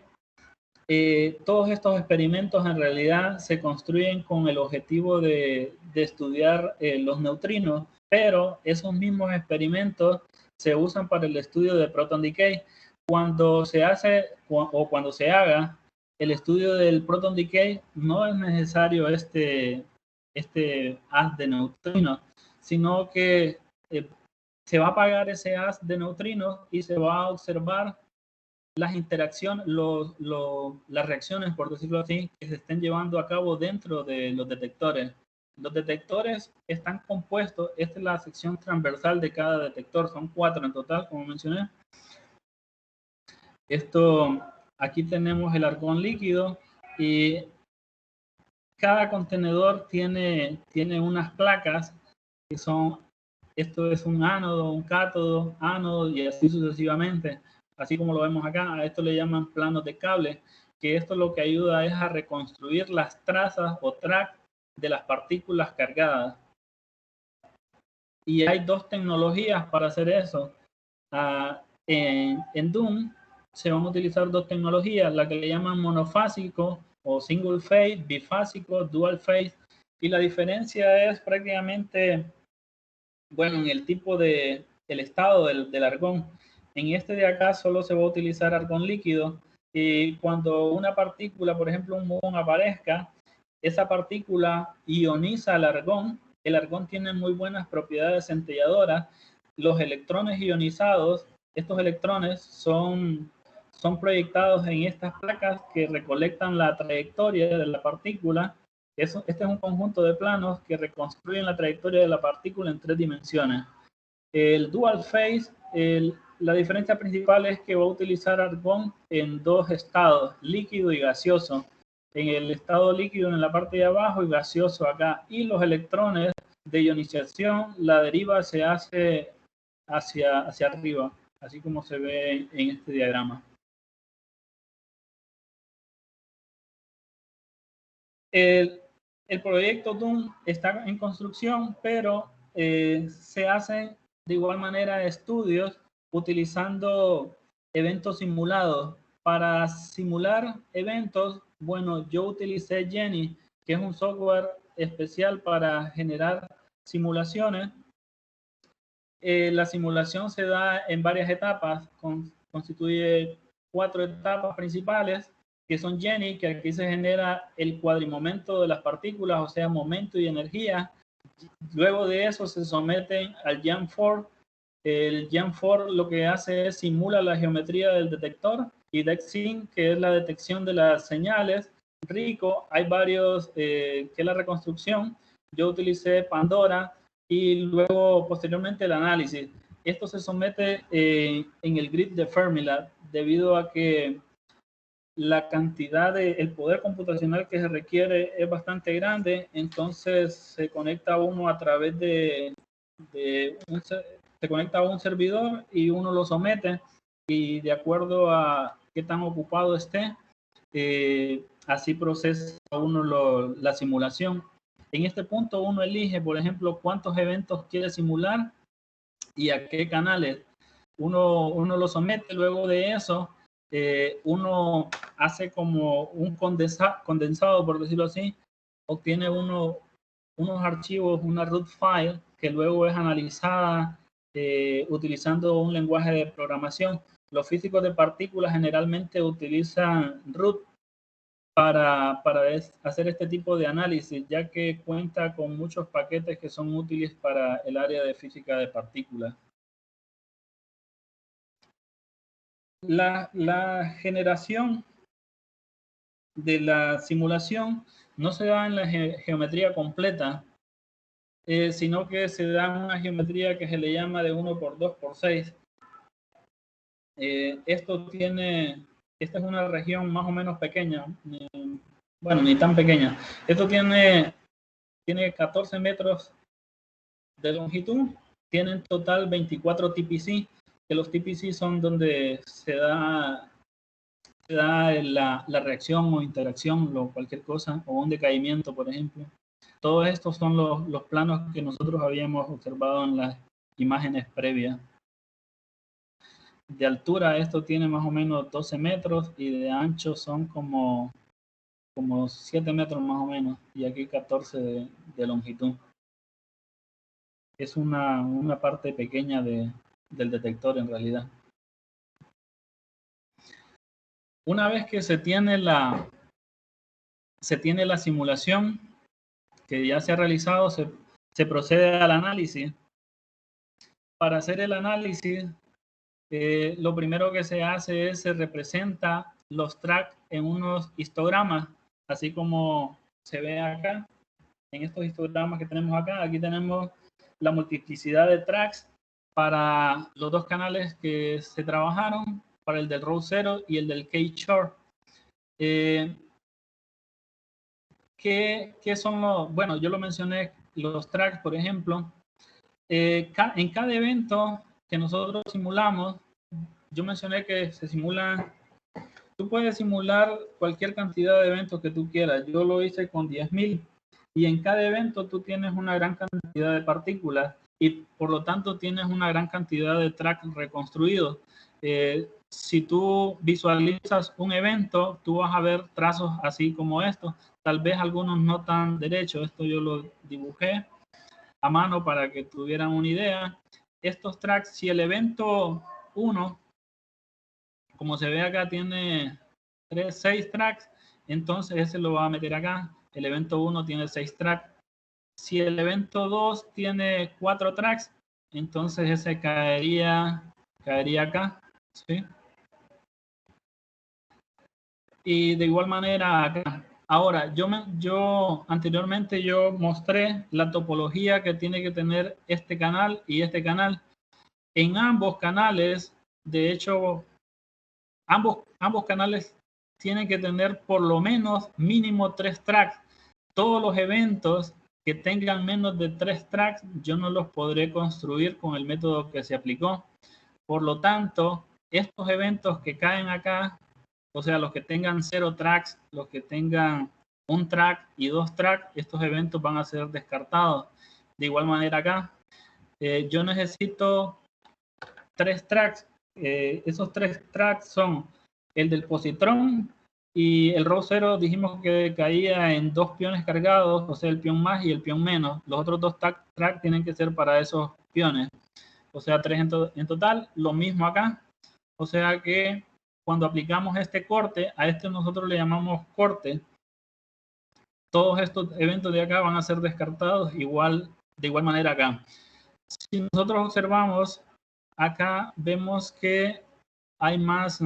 todos estos experimentos en realidad se construyen con el objetivo de estudiar los neutrinos, pero esos mismos experimentos se usan para el estudio de proton decay. Cuando se haga el estudio del proton decay, no es necesario este haz de neutrinos, sino que se va a apagar ese haz de neutrinos y se va a observar las interacciones, las reacciones, por decirlo así, que se estén llevando a cabo dentro de los detectores. Los detectores están compuestos, esta es la sección transversal de cada detector, son 4 en total, como mencioné. Aquí tenemos el argón líquido y cada contenedor tiene unas placas que son, esto es un ánodo, un cátodo, ánodo y así sucesivamente. Así como lo vemos acá, a esto le llaman planos de cable, que esto lo que ayuda es a reconstruir las trazas o tracks de las partículas cargadas. Y hay 2 tecnologías para hacer eso. En DOOM se van a utilizar 2 tecnologías, la que le llaman monofásico o single phase, bifásico, dual phase. Y la diferencia es prácticamente, bueno, en el tipo el estado del argón. En este de acá solo se va a utilizar argón líquido y cuando una partícula, por ejemplo un muón aparezca, esa partícula ioniza el argón tiene muy buenas propiedades centelladoras. Los electrones ionizados, estos electrones son proyectados en estas placas que recolectan la trayectoria de la partícula. Este es un conjunto de planos que reconstruyen la trayectoria de la partícula en 3 dimensiones. El dual phase, la diferencia principal es que va a utilizar argón en 2 estados, líquido y gaseoso. En el estado líquido en la parte de abajo y gaseoso acá. Y los electrones de ionización, la deriva se hace hacia arriba, así como se ve en este diagrama. El proyecto DOOM está en construcción, pero se hacen de igual manera estudios utilizando eventos simulados. Para simular eventos, bueno, yo utilicé Jenny, que es un software especial para generar simulaciones. La simulación se da en varias etapas, constituye 4 etapas principales, que son Jenny, que aquí se genera el cuadrimomento de las partículas, o sea, momento y energía. Luego de eso se someten al Jam4. El Jam4 lo que hace es simula la geometría del detector, y DEXIN, que es la detección de las señales. Rico, hay varios, que es la reconstrucción. Yo utilicé Pandora y luego posteriormente el análisis. Esto se somete en el grid de Fermilab debido a que la cantidad el poder computacional que se requiere es bastante grande, entonces se conecta uno a través se conecta a un servidor y uno lo somete, y de acuerdo a qué tan ocupado esté, así procesa uno la simulación. En este punto uno elige, por ejemplo, cuántos eventos quiere simular y a qué canales. Uno lo somete, luego de eso uno hace como un condensado, por decirlo así, obtiene unos archivos, una root file, que luego es analizada utilizando un lenguaje de programación. Los físicos de partículas generalmente utilizan root para hacer este tipo de análisis, ya que cuenta con muchos paquetes que son útiles para el área de física de partículas. La generación de la simulación no se da en la geometría completa, sino que se da en una geometría que se le llama de 1 por 2 por 6. Esta es una región más o menos pequeña, bueno, ni tan pequeña. Esto tiene 14 metros de longitud, tiene en total 24 TPC, que los TPC son donde se da la reacción o interacción, cualquier cosa, o un decaimiento, por ejemplo. Todos estos son los planos que nosotros habíamos observado en las imágenes previas. De altura esto tiene más o menos 12 metros y de ancho son como 7 metros más o menos, y aquí 14 de longitud. Es una parte pequeña del detector en realidad. Una vez que se tiene la simulación que ya se ha realizado, se procede al análisis. para hacer el análisis, lo primero que se hace es se representa los tracks en unos histogramas, así como se ve acá, en estos histogramas que tenemos acá. Aquí tenemos la multiplicidad de tracks para los dos canales que se trabajaron, para el del row 0 y el del K-short. ¿Qué son los? Bueno, yo lo mencioné, los tracks, por ejemplo. En cada evento que nosotros simulamos, yo mencioné que se simula, tú puedes simular cualquier cantidad de eventos que tú quieras. Yo lo hice con 10.000 y en cada evento tú tienes una gran cantidad de partículas y por lo tanto tienes una gran cantidad de tracks reconstruidos. Si tú visualizas un evento, tú vas a ver trazos así como estos, tal vez algunos no tan derechos. Esto yo lo dibujé a mano para que tuvieran una idea. Estos tracks, si el evento 1, como se ve acá, tiene 6 tracks, entonces ese lo va a meter acá. El evento 1 tiene 6 tracks. Si el evento 2 tiene 4 tracks, entonces ese caería acá, ¿sí? Y de igual manera acá. Ahora, yo anteriormente yo mostré la topología que tiene que tener este canal y este canal. En ambos canales, de hecho, ambos canales tienen que tener por lo menos mínimo 3 tracks. Todos los eventos que tengan menos de 3 tracks, yo no los podré construir con el método que se aplicó. Por lo tanto, estos eventos que caen acá, o sea, los que tengan 0 tracks, los que tengan 1 track y 2 tracks, estos eventos van a ser descartados. De igual manera acá, yo necesito 3 tracks. Esos 3 tracks son el del positrón y el row 0 dijimos que caía en 2 piones cargados, o sea, el pion más y el pion menos. Los otros 2 tracks tienen que ser para esos piones, o sea, 3 en total. Lo mismo acá, o sea que cuando aplicamos este corte, a este nosotros le llamamos corte. Todos estos eventos de acá van a ser descartados de igual manera acá. Si nosotros observamos, acá vemos que hay más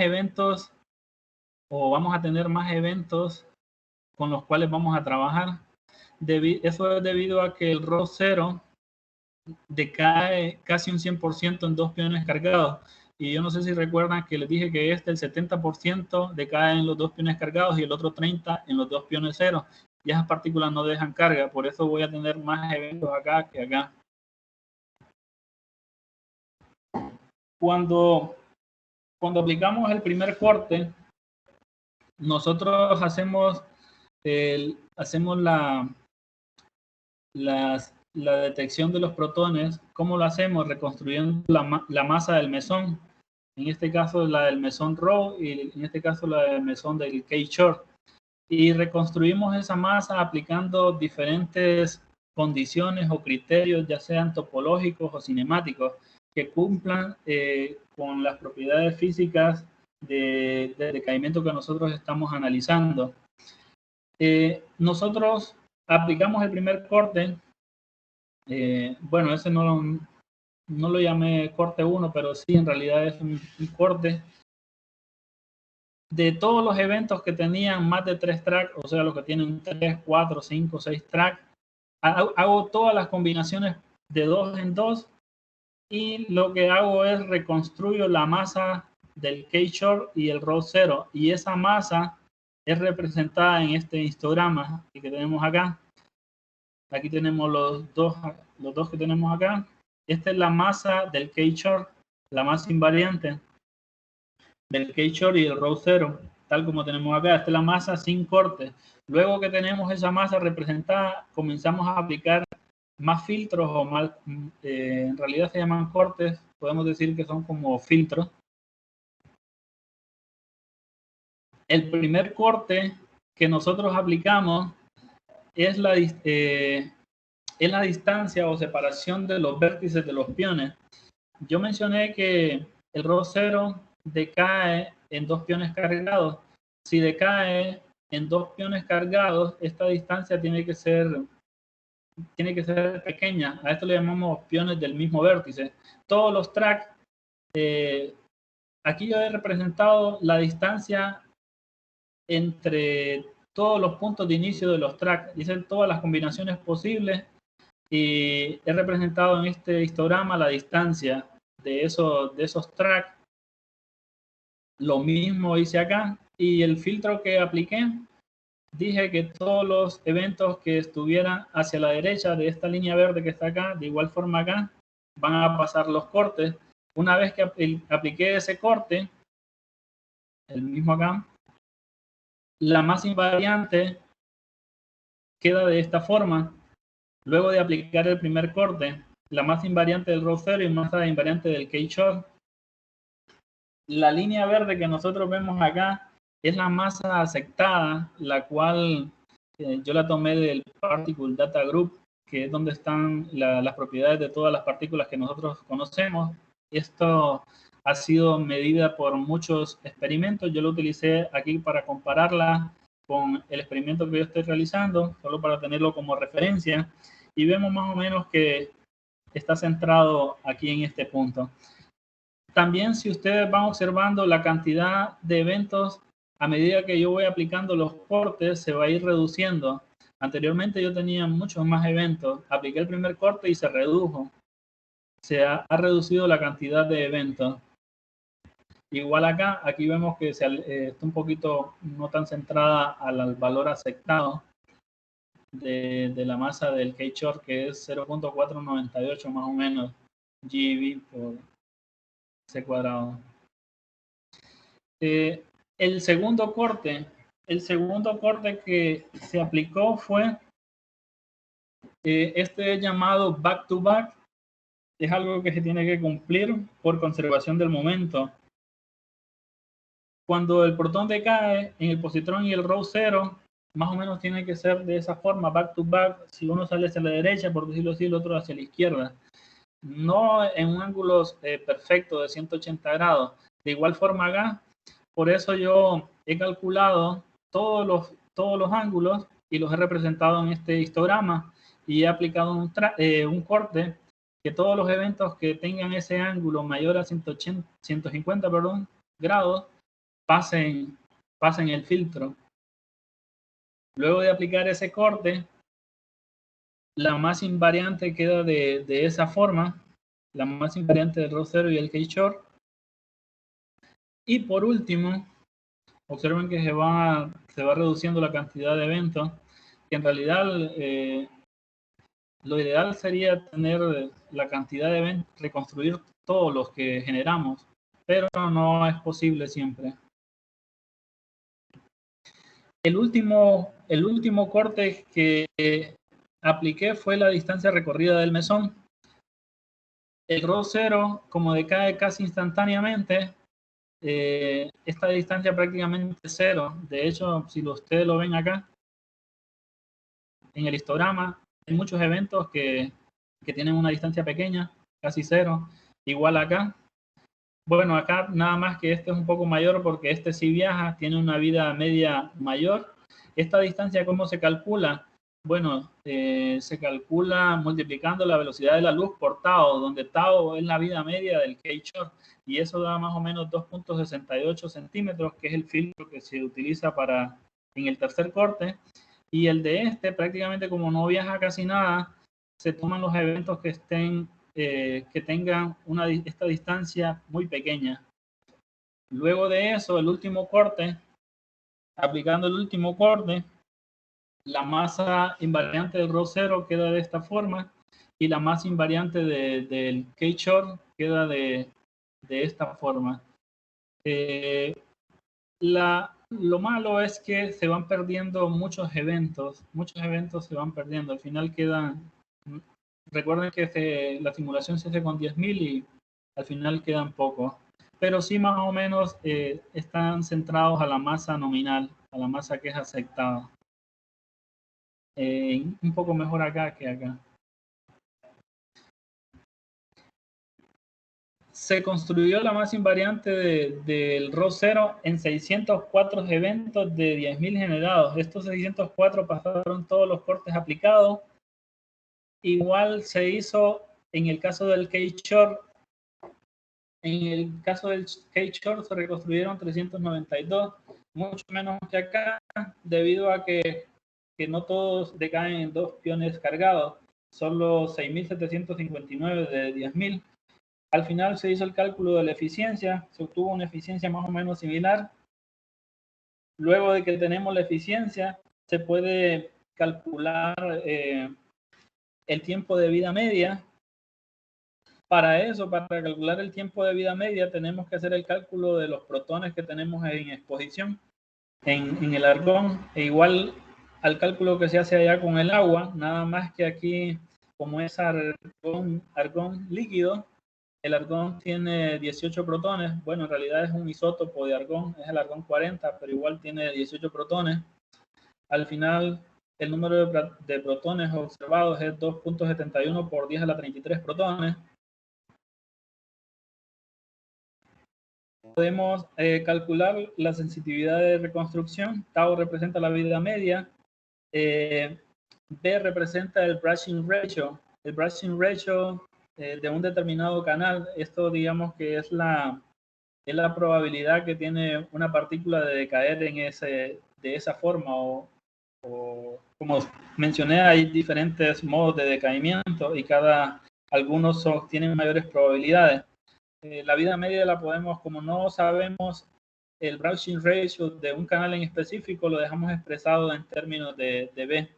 eventos, o vamos a tener más eventos con los cuales vamos a trabajar. Eso es debido a que el row 0 decae casi un 100% en 2 piones cargados. Y yo no sé si recuerdan que les dije que el 70% decae en los 2 piones cargados y el otro 30% en los 2 piones 0. Y esas partículas no dejan carga, por eso voy a tener más eventos acá que acá. Cuando aplicamos el primer corte, nosotros hacemos la detección de los protones. ¿Cómo lo hacemos? Reconstruyendo la masa del mesón. En este caso la del mesón row y en este caso la del mesón del K-short. Y reconstruimos esa masa aplicando diferentes condiciones o criterios, ya sean topológicos o cinemáticos, que cumplan con las propiedades físicas de decaimiento que nosotros estamos analizando. Nosotros aplicamos el primer corte. Bueno, ese no lo llamé corte 1, pero sí, en realidad es un corte de todos los eventos que tenían más de 3 tracks, o sea, los que tienen 3, 4, 5, 6 tracks. Hago todas las combinaciones de 2 en 2 y lo que hago es reconstruyo la masa del K-short y el row 0, y esa masa es representada en este histograma que tenemos acá. Aquí tenemos los dos que tenemos acá. Esta es la masa del K-short, la masa invariante del K-short y el row 0, tal como tenemos acá. Esta es la masa sin corte. Luego que tenemos esa masa representada, comenzamos a aplicar más filtros o más, en realidad se llaman cortes, podemos decir que son como filtros. El primer corte que nosotros aplicamos es la distancia o separación de los vértices de los piones. Yo mencioné que el row 0 decae en 2 piones cargados. Si decae en 2 piones cargados, esta distancia tiene que ser tiene que ser pequeña. A esto le llamamos piones del mismo vértice. Todos los tracks, aquí yo he representado la distancia entre todos los puntos de inicio de los tracks. Hice todas las combinaciones posibles y he representado en este histograma la distancia de esos tracks. Lo mismo hice acá, y el filtro que apliqué, dije que todos los eventos que estuvieran hacia la derecha de esta línea verde que está acá, de igual forma acá, van a pasar los cortes. Una vez que apliqué ese corte, el mismo acá, la masa invariante queda de esta forma. Luego de aplicar el primer corte, la masa invariante del row 0 y masa invariante del K-short. La línea verde que nosotros vemos acá es la masa aceptada, la cual yo la tomé del Particle Data Group, que es donde están las propiedades de todas las partículas que nosotros conocemos. Esto ha sido medida por muchos experimentos. Yo lo utilicé aquí para compararla con el experimento que yo estoy realizando, solo para tenerlo como referencia. Y vemos más o menos que está centrado aquí en este punto. También, si ustedes van observando la cantidad de eventos, a medida que yo voy aplicando los cortes, se va a ir reduciendo. Anteriormente yo tenía muchos más eventos. Apliqué el primer corte y se redujo. Se ha reducido la cantidad de eventos. Igual acá, aquí vemos que está un poquito no tan centrada al valor aceptado de la masa del K-short, que es 0.498 más o menos GeV por C cuadrado. El segundo corte que se aplicó fue este llamado back to back. Es algo que se tiene que cumplir por conservación del momento. Cuando el protón decae en el positrón y el row 0, más o menos tiene que ser de esa forma, back to back. Si uno sale hacia la derecha, por decirlo así, el otro hacia la izquierda. No en un ángulo perfecto de 180 grados. De igual forma acá, por eso yo he calculado todos los ángulos y los he representado en este histograma, y he aplicado un corte que todos los eventos que tengan ese ángulo mayor a 150 grados pasen el filtro. Luego de aplicar ese corte, la masa invariante queda de esa forma, la masa invariante del row 0 y el K-short. Y por último, observen que se va reduciendo la cantidad de eventos, que en realidad lo ideal sería tener la cantidad de eventos, reconstruir todos los que generamos, pero no es posible siempre. El último corte que apliqué fue la distancia recorrida del mesón. El row 0, como decae casi instantáneamente, esta distancia prácticamente es cero. De hecho, si ustedes lo ven acá en el histograma, hay muchos eventos que tienen una distancia pequeña, casi cero. Igual acá. Bueno, acá nada más que este es un poco mayor porque este sí viaja, tiene una vida media mayor. Esta distancia, ¿cómo se calcula? Bueno, se calcula multiplicando la velocidad de la luz por tau, donde tau es la vida media del K-short, y eso da más o menos 2.68 centímetros, que es el filtro que se utiliza en el tercer corte. Y el de este, prácticamente como no viaja casi nada, se toman los eventos que tengan esta distancia muy pequeña. Luego de eso, el último corte, aplicando el último corte, la masa invariante del row 0 queda de esta forma, y la masa invariante del K-short queda de esta forma. Lo malo es que se van perdiendo muchos eventos se van perdiendo. Al final quedan, recuerden que la simulación se hace con 10.000 y al final quedan pocos, pero sí más o menos están centrados a la masa nominal, a la masa que es aceptada. Un poco mejor acá que acá. Se construyó la masa invariante del row 0 en 604 eventos de 10.000 generados. Estos 604 pasaron todos los cortes aplicados Igual se hizo en el caso del K-Short. En el caso del K-Short se reconstruyeron 392, mucho menos que acá, debido a que no todos decaen en 2 piones cargados, solo 6.759 de 10.000. Al final se hizo el cálculo de la eficiencia, se obtuvo una eficiencia más o menos similar. Luego de que tenemos la eficiencia, se puede calcular el tiempo de vida media. Para eso, para calcular el tiempo de vida media, tenemos que hacer el cálculo de los protones que tenemos en exposición en el argón, e igual al cálculo que se hace allá con el agua, nada más que aquí, como es argón líquido, el argón tiene 18 protones. Bueno, en realidad es un isótopo de argón, es el argón 40, pero igual tiene 18 protones. Al final, el número de protones observados es 2.71 por 10 a la 33 protones. Podemos calcular la sensitividad de reconstrucción. Tau representa la vida media. B representa el brushing ratio. El brushing ratio de un determinado canal. Esto digamos que es la probabilidad que tiene una partícula de decaer de esa forma. O como mencioné, hay diferentes modos de decaimiento y algunos tienen mayores probabilidades. La vida media la podemos, como no sabemos el brushing ratio de un canal en específico, lo dejamos expresado en términos de B.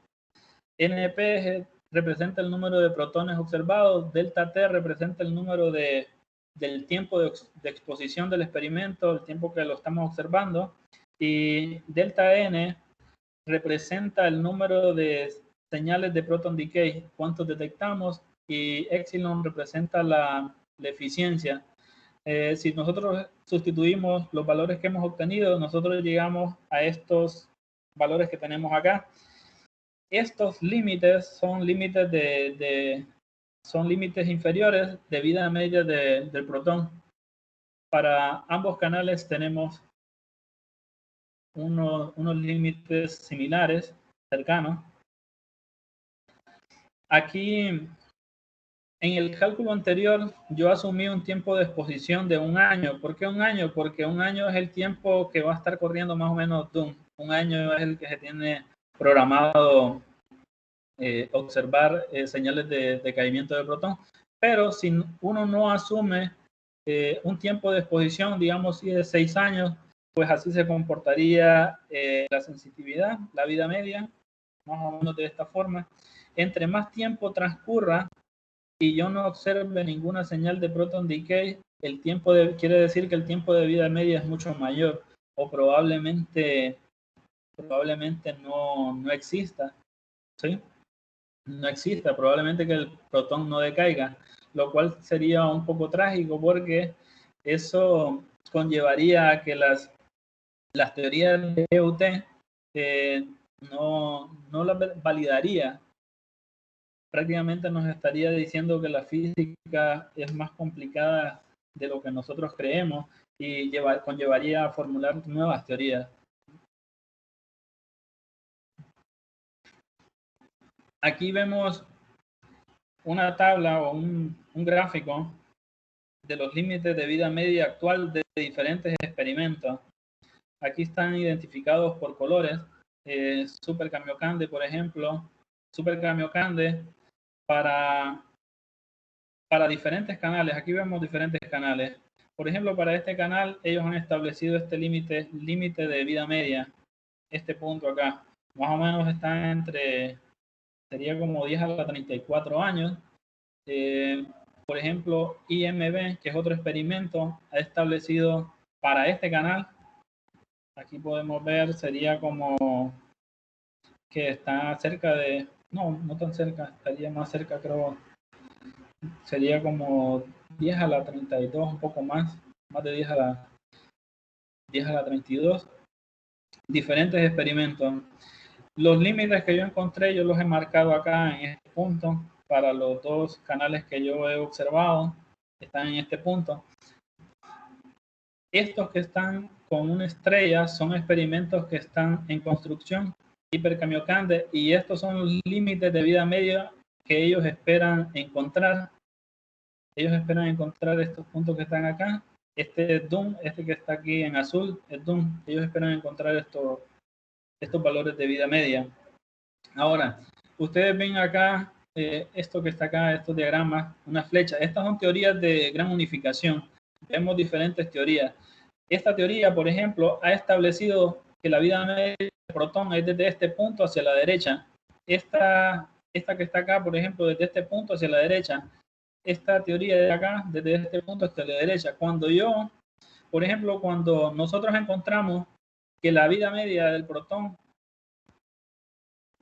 NP representa el número de protones observados, delta T representa el número del tiempo de exposición del experimento, el tiempo que lo estamos observando, y delta N representa el número de señales de proton decay, cuántos detectamos, y epsilon representa la eficiencia. Si nosotros sustituimos los valores que hemos obtenido, nosotros llegamos a estos valores que tenemos acá. Estos límites son límites son límites inferiores de vida media del protón. Para ambos canales tenemos unos límites similares, cercanos. Aquí, en el cálculo anterior, yo asumí un tiempo de exposición de 1 año. ¿Por qué 1 año? Porque 1 año es el tiempo que va a estar corriendo más o menos DOOM. 1 año es el que se tiene programado observar señales de decaimiento del protón. Pero si uno no asume un tiempo de exposición, digamos, si de 6 años, pues así se comportaría la sensitividad, la vida media, más o menos de esta forma. Entre más tiempo transcurra y yo no observe ninguna señal de proton decay, quiere decir que el tiempo de vida media es mucho mayor, o probablemente no exista, ¿sí? No exista, probablemente que el protón no decaiga, lo cual sería un poco trágico porque eso conllevaría a que las teorías de EUT no las validaría. Prácticamente nos estaría diciendo que la física es más complicada de lo que nosotros creemos y conllevaría a formular nuevas teorías. Aquí vemos una tabla o un gráfico de los límites de vida media actual de diferentes experimentos. Aquí están identificados por colores. Super Kamiokande, por ejemplo. Super Kamiokande para diferentes canales. Aquí vemos diferentes canales. Por ejemplo, para este canal, ellos han establecido este límite de vida media. Este punto acá. Más o menos está sería como 10 a la 34 años. Por ejemplo, IMB, que es otro experimento, ha establecido para este canal, aquí podemos ver, sería como que está cerca de, no tan cerca, estaría más cerca, creo, sería como 10 a la 32, un poco más de 10 a la 32. Diferentes experimentos. Los límites que yo encontré, yo los he marcado acá en este punto. Para los 2 canales que yo he observado, están en este punto. Estos que están con una estrella son experimentos que están en construcción, Hyper Kamiokande, y estos son los límites de vida media que ellos esperan encontrar. Ellos esperan encontrar estos puntos que están acá. Este es DOOM, este que está aquí en azul es DOOM. Ellos esperan encontrar estos valores de vida media. Ahora, ustedes ven acá esto que está acá, estos diagramas, una flecha. Estas son teorías de gran unificación. Vemos diferentes teorías. Esta teoría, por ejemplo, ha establecido que la vida media del protón es desde este punto hacia la derecha. Esta que está acá, por ejemplo, desde este punto hacia la derecha. Esta teoría de acá, desde este punto hacia la derecha. Por ejemplo, cuando nosotros encontramos que la vida media del protón,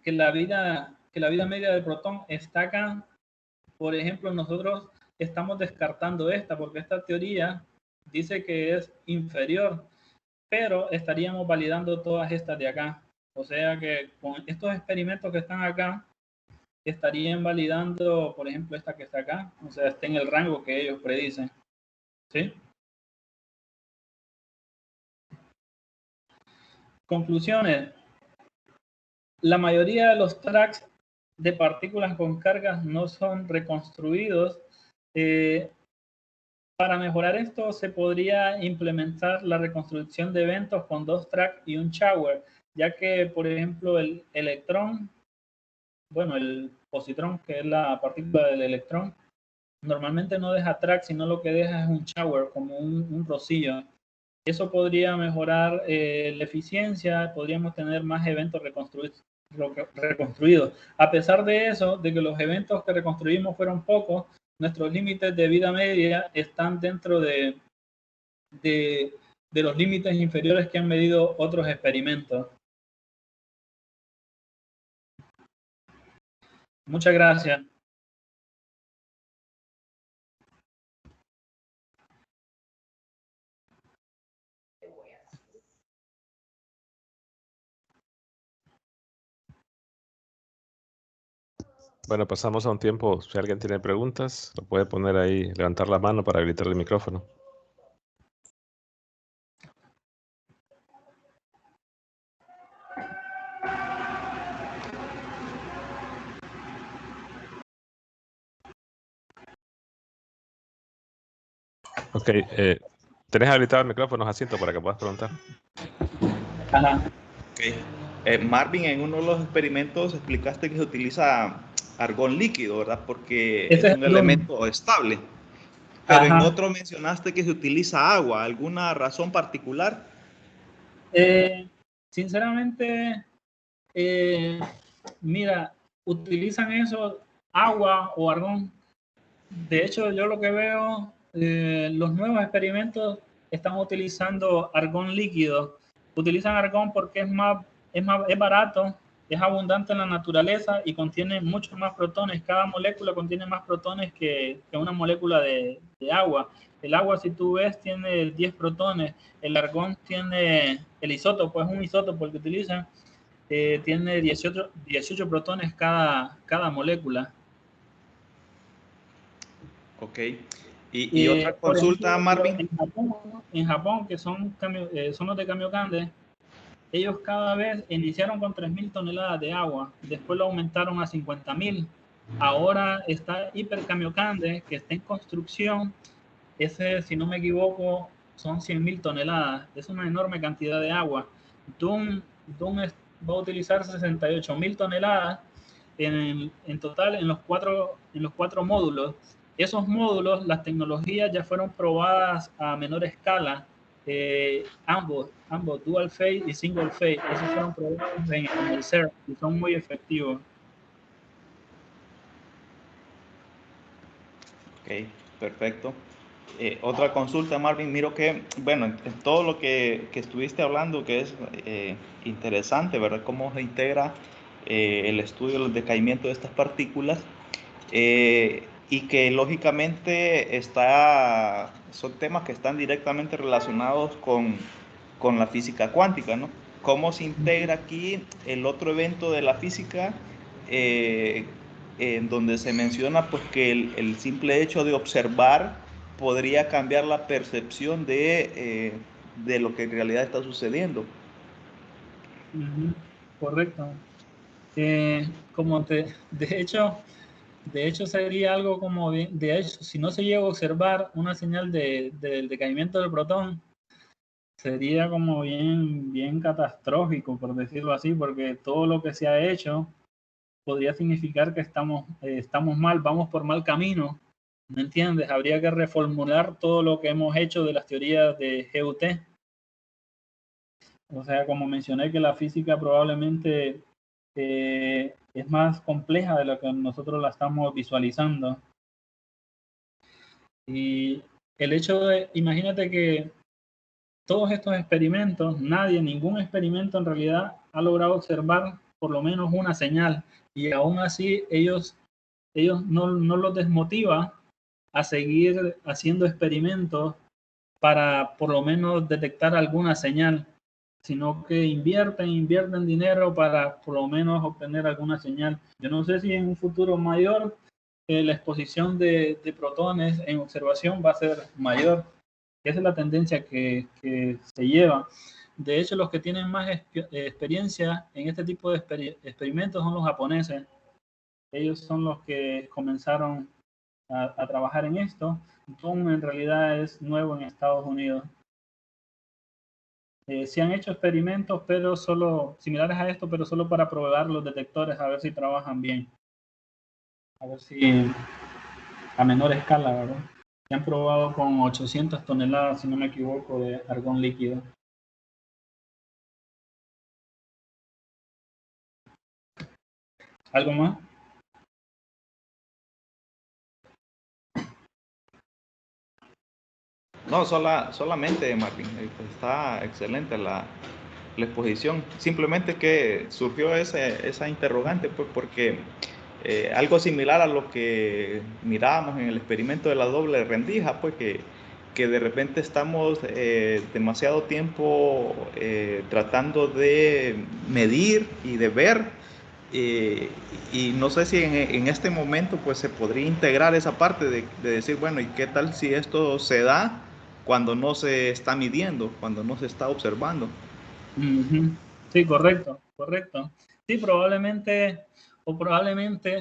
que la vida media del protón está acá, por ejemplo, nosotros estamos descartando esta, porque esta teoría dice que es inferior, pero estaríamos validando todas estas de acá. O sea que con estos experimentos que están acá, estarían validando, por ejemplo, esta que está acá, o sea, está en el rango que ellos predicen. ¿Sí? Conclusiones. La mayoría de los tracks de partículas con cargas no son reconstruidos. Para mejorar esto, se podría implementar la reconstrucción de eventos con 2 tracks y un shower, ya que, por ejemplo, el electrón, bueno, el positrón, que es la partícula del electrón, normalmente no deja track, sino lo que deja es un shower, como un rocío. Eso podría mejorar la eficiencia, podríamos tener más eventos reconstruidos. A pesar de eso, de que los eventos que reconstruimos fueron pocos, nuestros límites de vida media están dentro de los límites inferiores que han medido otros experimentos. Muchas gracias. Bueno, pasamos a un tiempo. Si alguien tiene preguntas, lo puede poner ahí, levantar la mano para habilitar el micrófono. Ok, ¿tenés habilitado el micrófono, Jacinto, para que puedas preguntar? Ajá. Okay. Marvin, en uno de los experimentos explicaste que se utiliza argón líquido, ¿verdad? Porque es un elemento estable. Pero en otro mencionaste que se utiliza agua. ¿Alguna razón particular? Sinceramente, mira, utilizan eso, agua o argón. De hecho, yo lo que veo, los nuevos experimentos están utilizando argón líquido. Utilizan argón porque es barato, es abundante en la naturaleza y contiene muchos más protones. Cada molécula contiene más protones que una molécula de agua. El agua, si tú ves, tiene 10 protones. El argón tiene, el isótopo, es un isótopo el que utilizan, tiene 18 protones cada molécula. Ok. Y otra consulta, ejemplo, Marvin. En Japón, que son los de Kamiokande, ellos cada vez iniciaron con 3.000 toneladas de agua, después lo aumentaron a 50.000. Ahora está Hiper Kamiokande, que está en construcción. Ese, si no me equivoco, son 100.000 toneladas. Es una enorme cantidad de agua. Doom va a utilizar 68.000 toneladas en total en los cuatro módulos. Esos módulos, las tecnologías ya fueron probadas a menor escala, ambos, dual phase y single phase. Esos fueron probados en el CERN y son muy efectivos. Ok, perfecto. Otra consulta, Marvin. Miro que, bueno, en todo lo que estuviste hablando, que es interesante, ¿verdad? Cómo se integra el estudio del decaimiento de estas partículas. Y que lógicamente son temas que están directamente relacionados con la física cuántica, ¿no? ¿Cómo se integra aquí el otro evento de la física en donde se menciona pues que el simple hecho de observar podría cambiar la percepción de lo que en realidad está sucediendo? Correcto. De hecho, De hecho, sería algo como, de hecho, si no se llega a observar una señal del decaimiento del protón, sería como bien catastrófico, por decirlo así, porque todo lo que se ha hecho podría significar que estamos mal, vamos por mal camino, ¿me entiendes? Habría que reformular todo lo que hemos hecho de las teorías de GUT. O sea, como mencioné, que la física probablemente es más compleja de lo que nosotros la estamos visualizando. Y el hecho de, imagínate que todos estos experimentos, ningún experimento en realidad ha logrado observar por lo menos una señal, y aún así ellos no los desmotiva a seguir haciendo experimentos para por lo menos detectar alguna señal, sino que invierten dinero para por lo menos obtener alguna señal. Yo no sé si en un futuro mayor la exposición de protones en observación va a ser mayor. Esa es la tendencia que se lleva. De hecho, los que tienen más experiencia en este tipo de experimentos son los japoneses. Ellos son los que comenzaron a trabajar en esto. Doom en realidad es nuevo en Estados Unidos. Se han hecho experimentos, pero solo similares a esto, pero solo para probar los detectores, a ver si trabajan bien. A ver si a menor escala, ¿verdad? Se han probado con 800 toneladas, si no me equivoco, de argón líquido. ¿Algo más? No, solamente, Martín, está excelente la exposición. Simplemente que surgió esa interrogante, pues porque algo similar a lo que mirábamos en el experimento de la doble rendija, pues que de repente estamos demasiado tiempo tratando de medir y de ver, y no sé si en este momento pues se podría integrar esa parte de decir, bueno, ¿y qué tal si esto se da cuando no se está midiendo, cuando no se está observando? Sí, correcto. Sí, probablemente,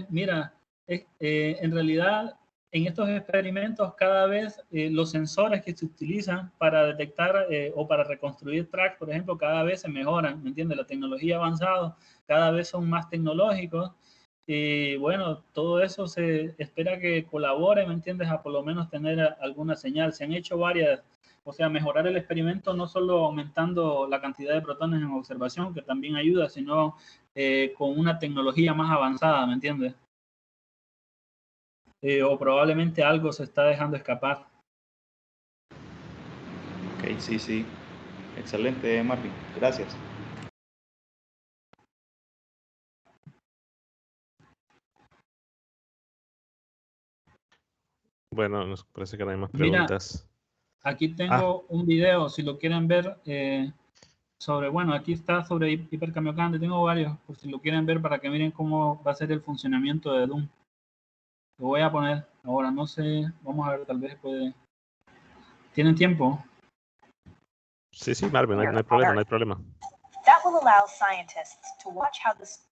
mira, en realidad en estos experimentos cada vez los sensores que se utilizan para detectar o para reconstruir tracks, por ejemplo, cada vez se mejoran, ¿me entiendes? La tecnología ha avanzado, cada vez son más tecnológicos, y bueno, todo eso se espera que colabore, ¿me entiendes? A por lo menos tener alguna señal. Se han hecho varias. O sea, mejorar el experimento no solo aumentando la cantidad de protones en observación, que también ayuda, sino con una tecnología más avanzada, ¿me entiendes? O probablemente algo se está dejando escapar. Ok, sí. Excelente, Marvin. Gracias. Bueno, nos parece que no hay más Mira, preguntas. aquí tengo un video, si lo quieren ver, sobre, bueno, aquí está sobre hipercamiocante, tengo varios, por si lo quieren ver para que miren cómo va a ser el funcionamiento de Doom. Lo voy a poner ahora, no sé, vamos a ver, tal vez puede... ¿Tienen tiempo? Sí, Marvin, no hay problema. That will allow scientists to watch how this.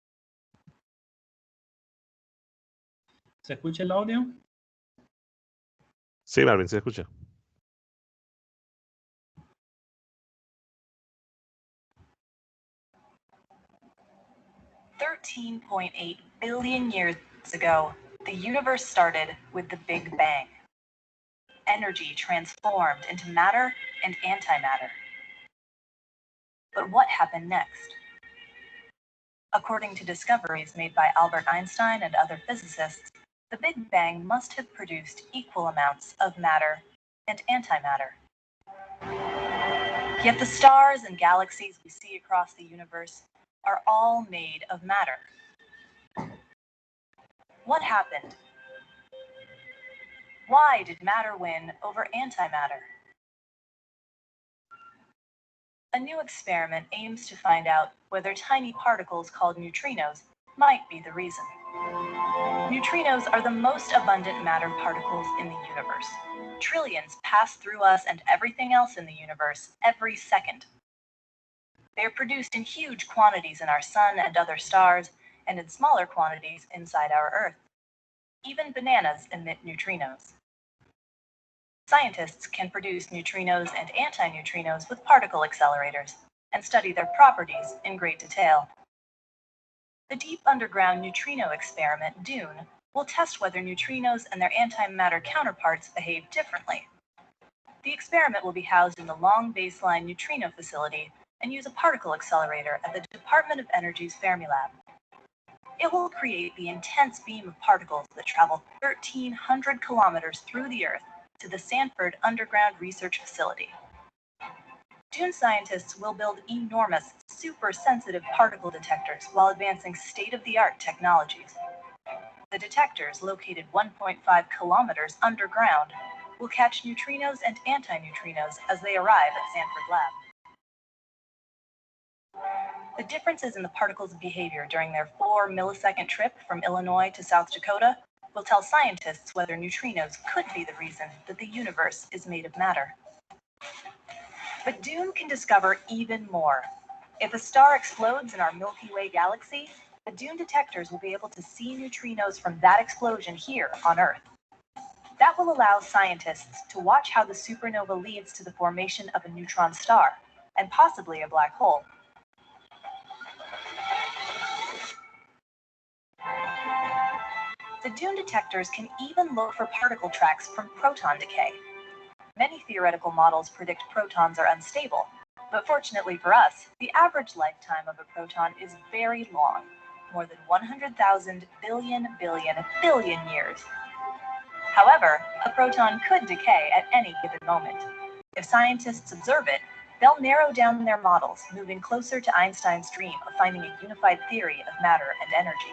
¿Se escucha el audio? Sí, Marvin, se escucha. $13.8 billion years ago, the universe started with the Big Bang. Energy transformed into matter and antimatter. But what happened next? According to discoveries made by Albert Einstein and other physicists, the Big Bang must have produced equal amounts of matter and antimatter. Yet the stars and galaxies we see across the universe are all made of matter. What happened? Why did matter win over antimatter? A new experiment aims to find out whether tiny particles called neutrinos might be the reason. Neutrinos are the most abundant matter particles in the universe. Trillions pass through us and everything else in the universe every second. They are produced in huge quantities in our sun and other stars, and in smaller quantities inside our Earth. Even bananas emit neutrinos. Scientists can produce neutrinos and antineutrinos with particle accelerators and study their properties in great detail. The Deep Underground Neutrino Experiment, DUNE, will test whether neutrinos and their antimatter counterparts behave differently. The experiment will be housed in the Long Baseline Neutrino Facility and use a particle accelerator at the Department of Energy's Fermilab. It will create the intense beam of particles that travel 1,300 kilometers through the Earth to the Sanford Underground Research Facility. DUNE scientists will build enormous, super-sensitive particle detectors while advancing state-of-the-art technologies. The detectors, located 1.5 kilometers underground, will catch neutrinos and antineutrinos as they arrive at Sanford Lab. The differences in the particles' behavior during their 4-millisecond trip from Illinois to South Dakota will tell scientists whether neutrinos could be the reason that the universe is made of matter. But DUNE can discover even more. If a star explodes in our Milky Way galaxy, the DUNE detectors will be able to see neutrinos from that explosion here on Earth. That will allow scientists to watch how the supernova leads to the formation of a neutron star, and possibly a black hole. The DUNE detectors can even look for particle tracks from proton decay. Many theoretical models predict protons are unstable, but fortunately for us, the average lifetime of a proton is very long, more than 100,000 billion years. However, a proton could decay at any given moment. If scientists observe it, they'll narrow down their models, moving closer to Einstein's dream of finding a unified theory of matter and energy.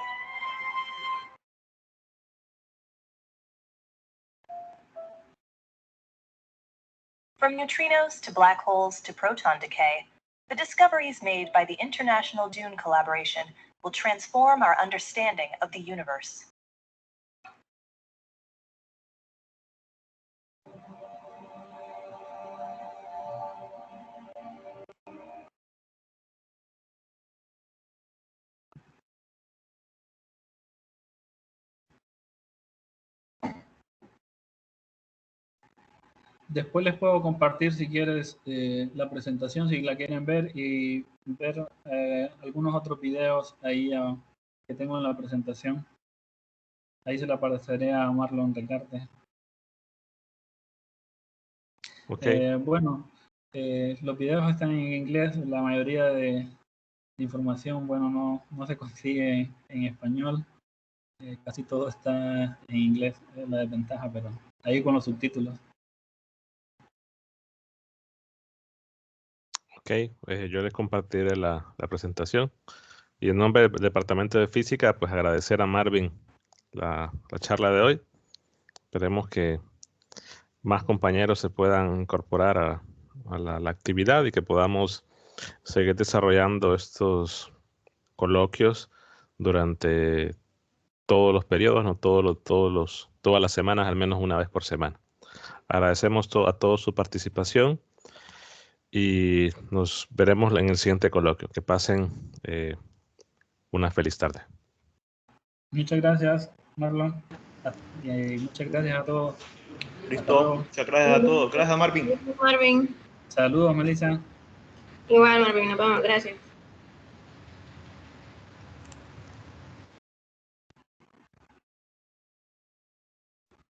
From neutrinos to black holes to proton decay, the discoveries made by the International DUNE collaboration will transform our understanding of the universe. Después les puedo compartir, si quieres, la presentación, si la quieren ver, y ver algunos otros videos ahí que tengo en la presentación. Ahí se le apareceré a Marlon Recarte. Okay. Bueno, los videos están en inglés. La mayoría de información, bueno, no se consigue en español. Casi todo está en inglés, es la desventaja, pero ahí con los subtítulos. Ok, yo les compartiré la presentación. Y en nombre del Departamento de Física, pues agradecer a Marvin la charla de hoy. Esperemos que más compañeros se puedan incorporar a la actividad y que podamos seguir desarrollando estos coloquios durante todos los periodos, no todas las semanas, al menos una vez por semana. Agradecemos a todos su participación y nos veremos en el siguiente coloquio. Que pasen una feliz tarde. Muchas gracias, Marlon. Y muchas gracias a todos. Listo, muchas gracias a todos. Gracias, Marvin. Marvin. Saludos, Melissa. Igual, Marvin, nos vemos. Gracias.